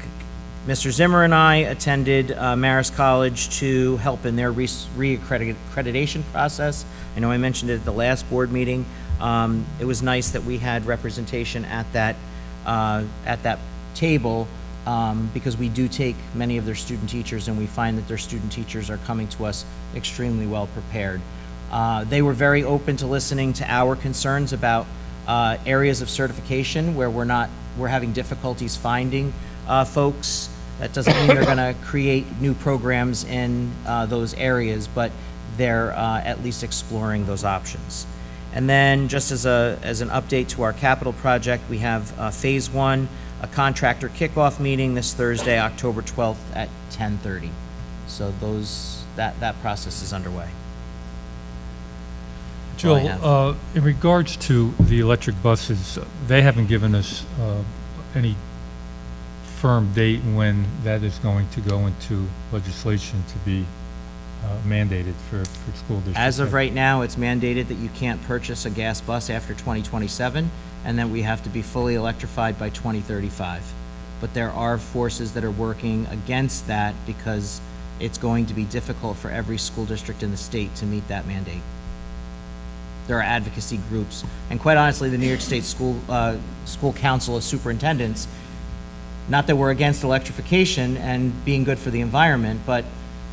Mr. Zimmer and I attended Marist College to help in their reaccreditation process. I know I mentioned it at the last board meeting. It was nice that we had representation at that table, because we do take many of their student teachers, and we find that their student teachers are coming to us extremely well prepared. They were very open to listening to our concerns about areas of certification where we're having difficulties finding folks. That doesn't mean they're going to create new programs in those areas, but they're at least exploring those options. And then, just as an update to our capital project, we have Phase 1, a contractor kickoff meeting this Thursday, October 12th at 10:30. So that process is underway. That's all I have. Joel, in regards to the electric buses, they haven't given us any firm date when that is going to go into legislation to be mandated for school districts. As of right now, it's mandated that you can't purchase a gas bus after 2027, and that we have to be fully electrified by 2035. But there are forces that are working against that, because it's going to be difficult for every school district in the state to meet that mandate. There are advocacy groups, and quite honestly, the New York State School Council of Superintendents, not that we're against electrification and being good for the environment, but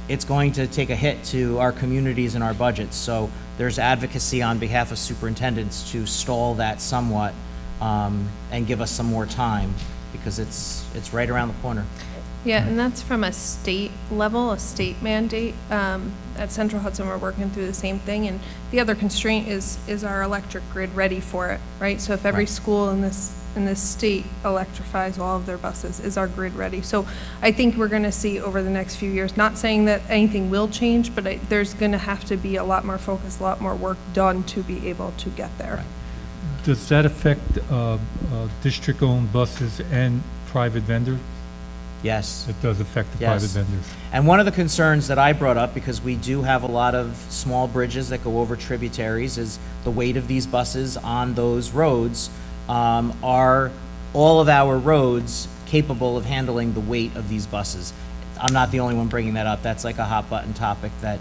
it's going to take a hit to our communities and our budgets. So there's advocacy on behalf of superintendents to stall that somewhat, and give us some more time, because it's right around the corner. Yeah, and that's from a state level, a state mandate. At Central Hudson, we're working through the same thing, and the other constraint is our electric grid ready for it, right? So if every school in this state electrifies all of their buses, is our grid ready? So I think we're going to see over the next few years, not saying that anything will change, but there's going to have to be a lot more focus, a lot more work done to be able to get there. Right. Does that affect district-owned buses and private vendors? Yes. It does affect the private Yes. vendors. And one of the concerns that I brought up, because we do have a lot of small bridges that go over tributaries, is the weight of these buses on those roads. Are all of our roads capable of handling the weight of these buses? I'm not the only one bringing that up. That's like a hot button topic that,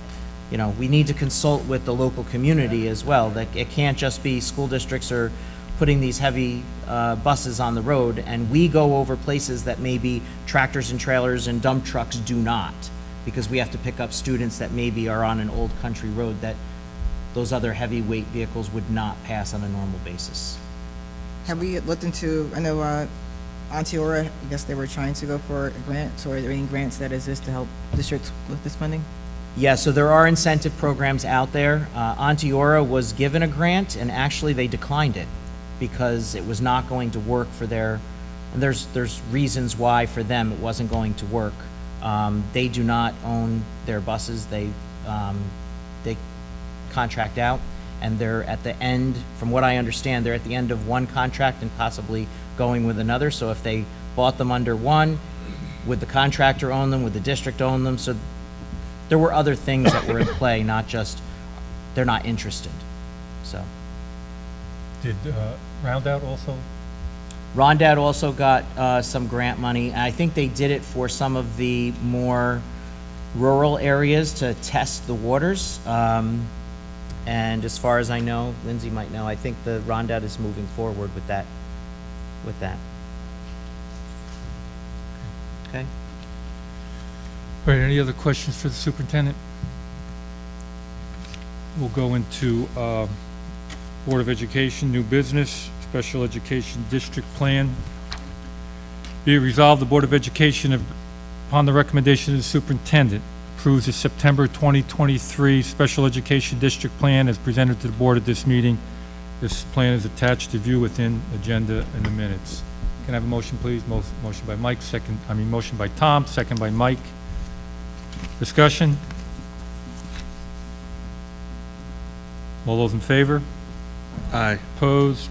you know, we need to consult with the local community as well. That it can't just be school districts are putting these heavy buses on the road, and we go over places that maybe tractors and trailers and dump trucks do not, because we have to pick up students that maybe are on an old country road that those other heavyweight vehicles would not pass on a normal basis. Have we looked into, I know Onteora, I guess they were trying to go for a grant, so are there any grants that exist to help districts with this funding? Yeah, so there are incentive programs out there. Onteora was given a grant, and actually they declined it because it was not going to work for their, and there's reasons why for them it wasn't going to work. They do not own their buses. They contract out, and they're at the end, from what I understand, they're at the end of one contract and possibly going with another. So if they bought them under one, would the contractor own them, would the district own them? So there were other things that were in play, not just they're not interested. So Did Roundout also? Rondad also got some grant money. I think they did it for some of the more rural areas to test the waters. And as far as I know, Lindsay might know, I think the Rondad is moving forward with that. Okay. All right, any other questions for the superintendent? We'll go into Board of Education, new business, special education district plan. Be it resolved, the Board of Education, upon the recommendation of the superintendent, approves the September 2023 special education district plan as presented to the board at this meeting. This plan is attached to view within agenda in the minutes. Can I have a motion, please? Motion by Mike, motion by Tom, second by Mike. Discussion? All those in favor? Aye. Opposed?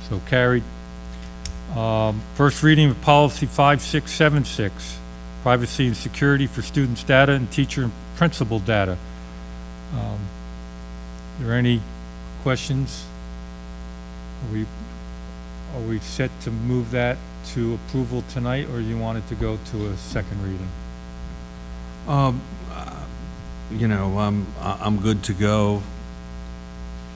So carried. First reading of policy 5676, privacy and security for students' data and teacher and principal data. Are there any questions? Are we set to move that to approval tonight, or you want it to go to a second reading? You know, I'm good to go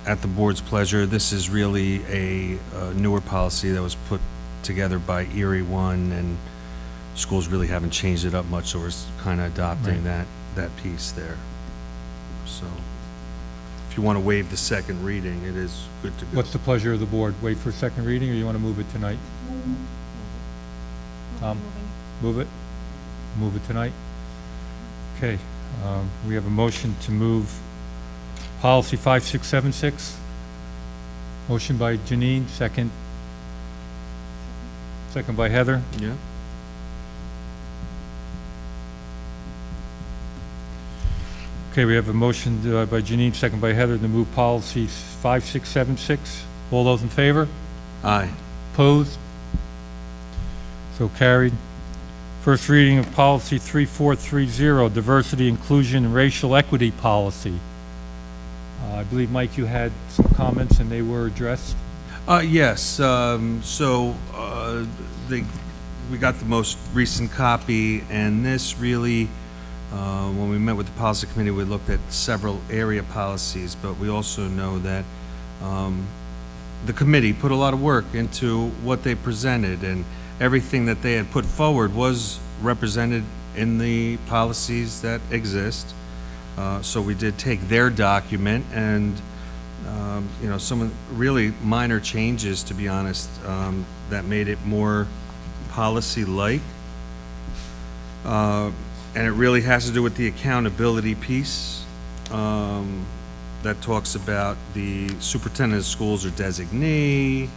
at the board's pleasure. This is really a newer policy that was put together by Erie One, and schools really haven't changed it up much, so we're kind of adopting that piece there. So if you want to waive the second reading, it is good to go. What's the pleasure of the board? Wait for a second reading, or you want to move it tonight? Move it? Move it tonight? Okay, we have a motion to move policy 5676. Motion by Janine, second by Heather. Yeah. Okay, we have a motion by Janine, second by Heather, to move policy 5676. All those in favor? Aye. Opposed? So carried. First reading of policy 3430, diversity, inclusion, and racial equity policy. I believe, Mike, you had some comments and they were addressed. Yes, we got the most recent copy, and this really, when we met with the policy committee, we looked at several area policies, but we also know that the committee put a lot of work into what they presented, and everything that they had put forward was represented in the policies that exist. So we did take their document and you know, some really minor changes, to be honest, that made it more policy-like. And it really has to do with the accountability piece that talks about the superintendent of schools or designee.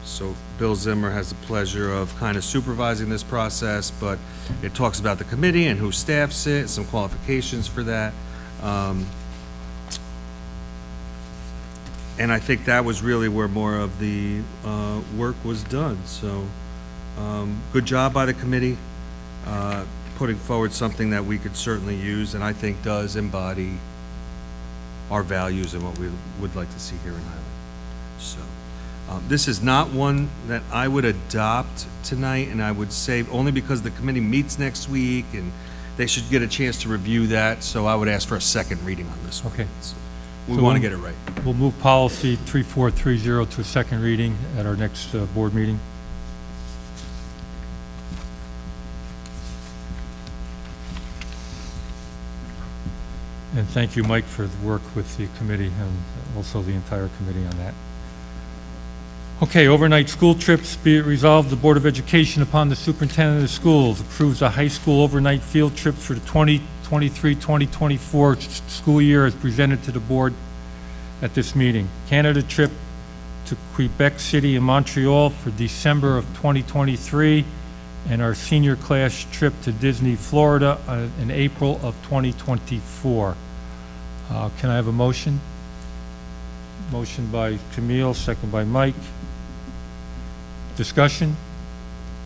So Bill Zimmer has the pleasure of kind of supervising this process, but it talks about the committee and who staffs it, some qualifications for that. And I think that was really where more of the work was done. So Good job by the committee, putting forward something that we could certainly use, and I think does embody our values and what we would like to see here in Highland. So, this is not one that I would adopt tonight, and I would say only because the committee meets next week, and they should get a chance to review that, so I would ask for a second reading on this one. Okay. We So want to we'll- get it right. We'll move policy 3430 to a second reading at our next board meeting. And thank you, Mike, for the work with the committee and also the entire committee on that. Okay, overnight school trips. Be it resolved, the Board of Education, upon the superintendent of schools, approves a high school overnight field trip for the 2023-2024 school year as presented to the board at this meeting. Canada trip to Quebec City and Montreal for December of 2023, and our senior class trip to Disney, Florida in April of 2024. Can I have a motion? Motion by Camille, second by Mike. Discussion?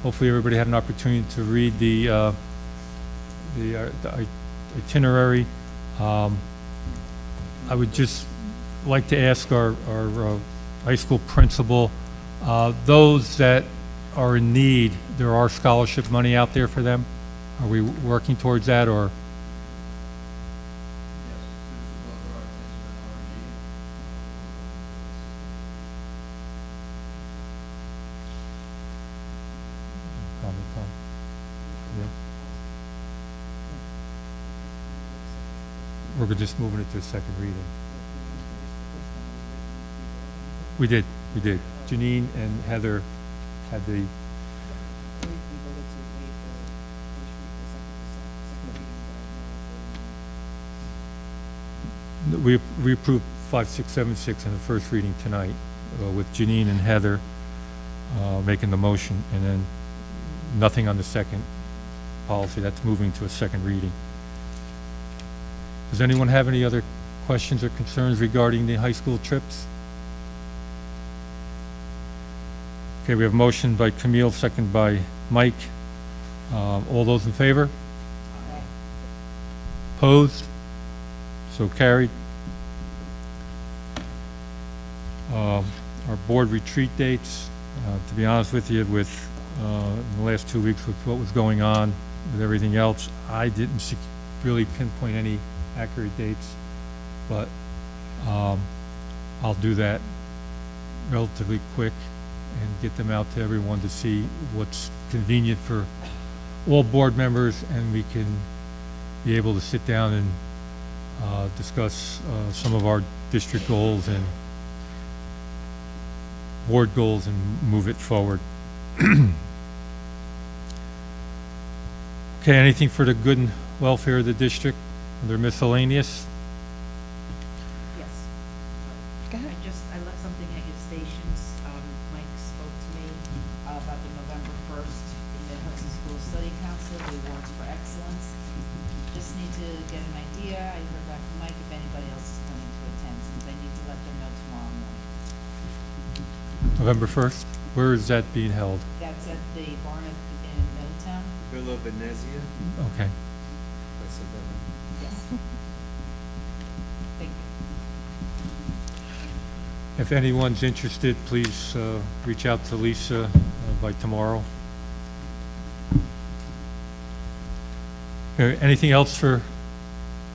Hopefully everybody had an opportunity to read the itinerary. I would just like to ask our high school principal, those that are in need, there are scholarship money out there for them? Are we working towards that, or? Comment, Tom? Yeah. We're just moving it to a second reading. We did. Janine and Heather had the, we approved 5676 in the first reading tonight, with Janine and Heather making the motion, and then nothing on the second policy. That's moving to a second reading. Does anyone have any other questions or concerns regarding the high school trips? Okay, we have a motion by Camille, second by Mike. All those in favor? Opposed? So carried. Our board retreat dates, to be honest with you, with in the last 2 weeks with what was going on with everything else, I didn't really pinpoint any accurate dates, but I'll do that relatively quick and get them out to everyone to see what's convenient for all board members, and we can be able to sit down and discuss some of our district goals and board goals and move it forward. Okay, anything for the good and welfare of the district under miscellaneous? Yes. Go ahead. I left something at your stations. Mike spoke to me about the November 1st, the Hudson School Study Council, the awards for excellence. Just need to get an idea. I heard back from Mike if anybody else is planning to attend, since I need to let them know tomorrow morning. November 1st? Where is that being held? That's at the barn in Middletown. Villa Venezia? Okay. I said that right. Yes. Thank you. If anyone's interested, please reach out to Lisa by tomorrow. Anything else for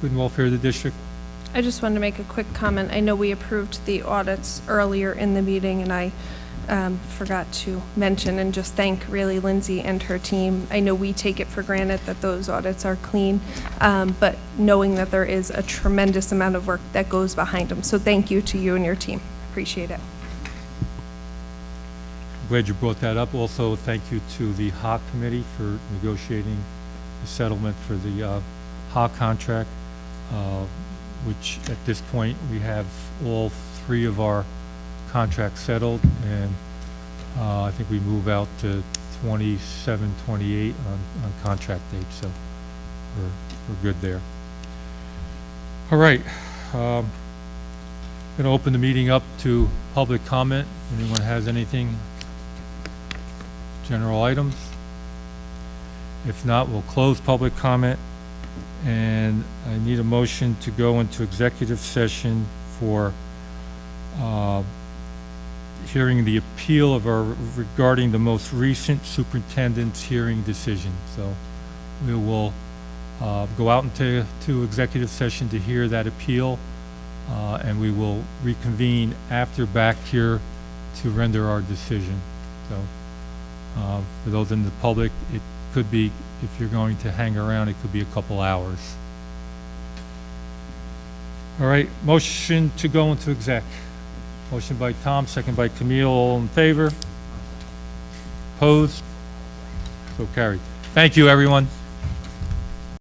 good and welfare of the district? I just wanted to make a quick comment. I know we approved the audits earlier in the meeting, and I forgot to mention and just thank really Lindsay and her team. I know we take it for granted that those audits are clean, but knowing that there is a tremendous amount of work that goes behind them. So thank you to you and your team. Appreciate it. Glad you brought that up. Also, thank you to the HA committee for negotiating the settlement for the HA contract, which at this point we have all 3 of our contracts settled, and I think we move out to 27, 28 on contract dates, so we're good there. All right. Going to open the meeting up to public comment. Anyone has anything? general items? If not, we'll close public comment, and I need a motion to go into executive session for hearing the appeal of our, regarding the most recent superintendent's hearing decision. So we will go out into executive session to hear that appeal, and we will reconvene after back here to render our decision. So for those in the public, it could be, if you're going to hang around, it could be a couple hours. All right, motion to go into exec. Motion by Tom, second by Camille, all in favor? Opposed? So carried. Thank you, everyone.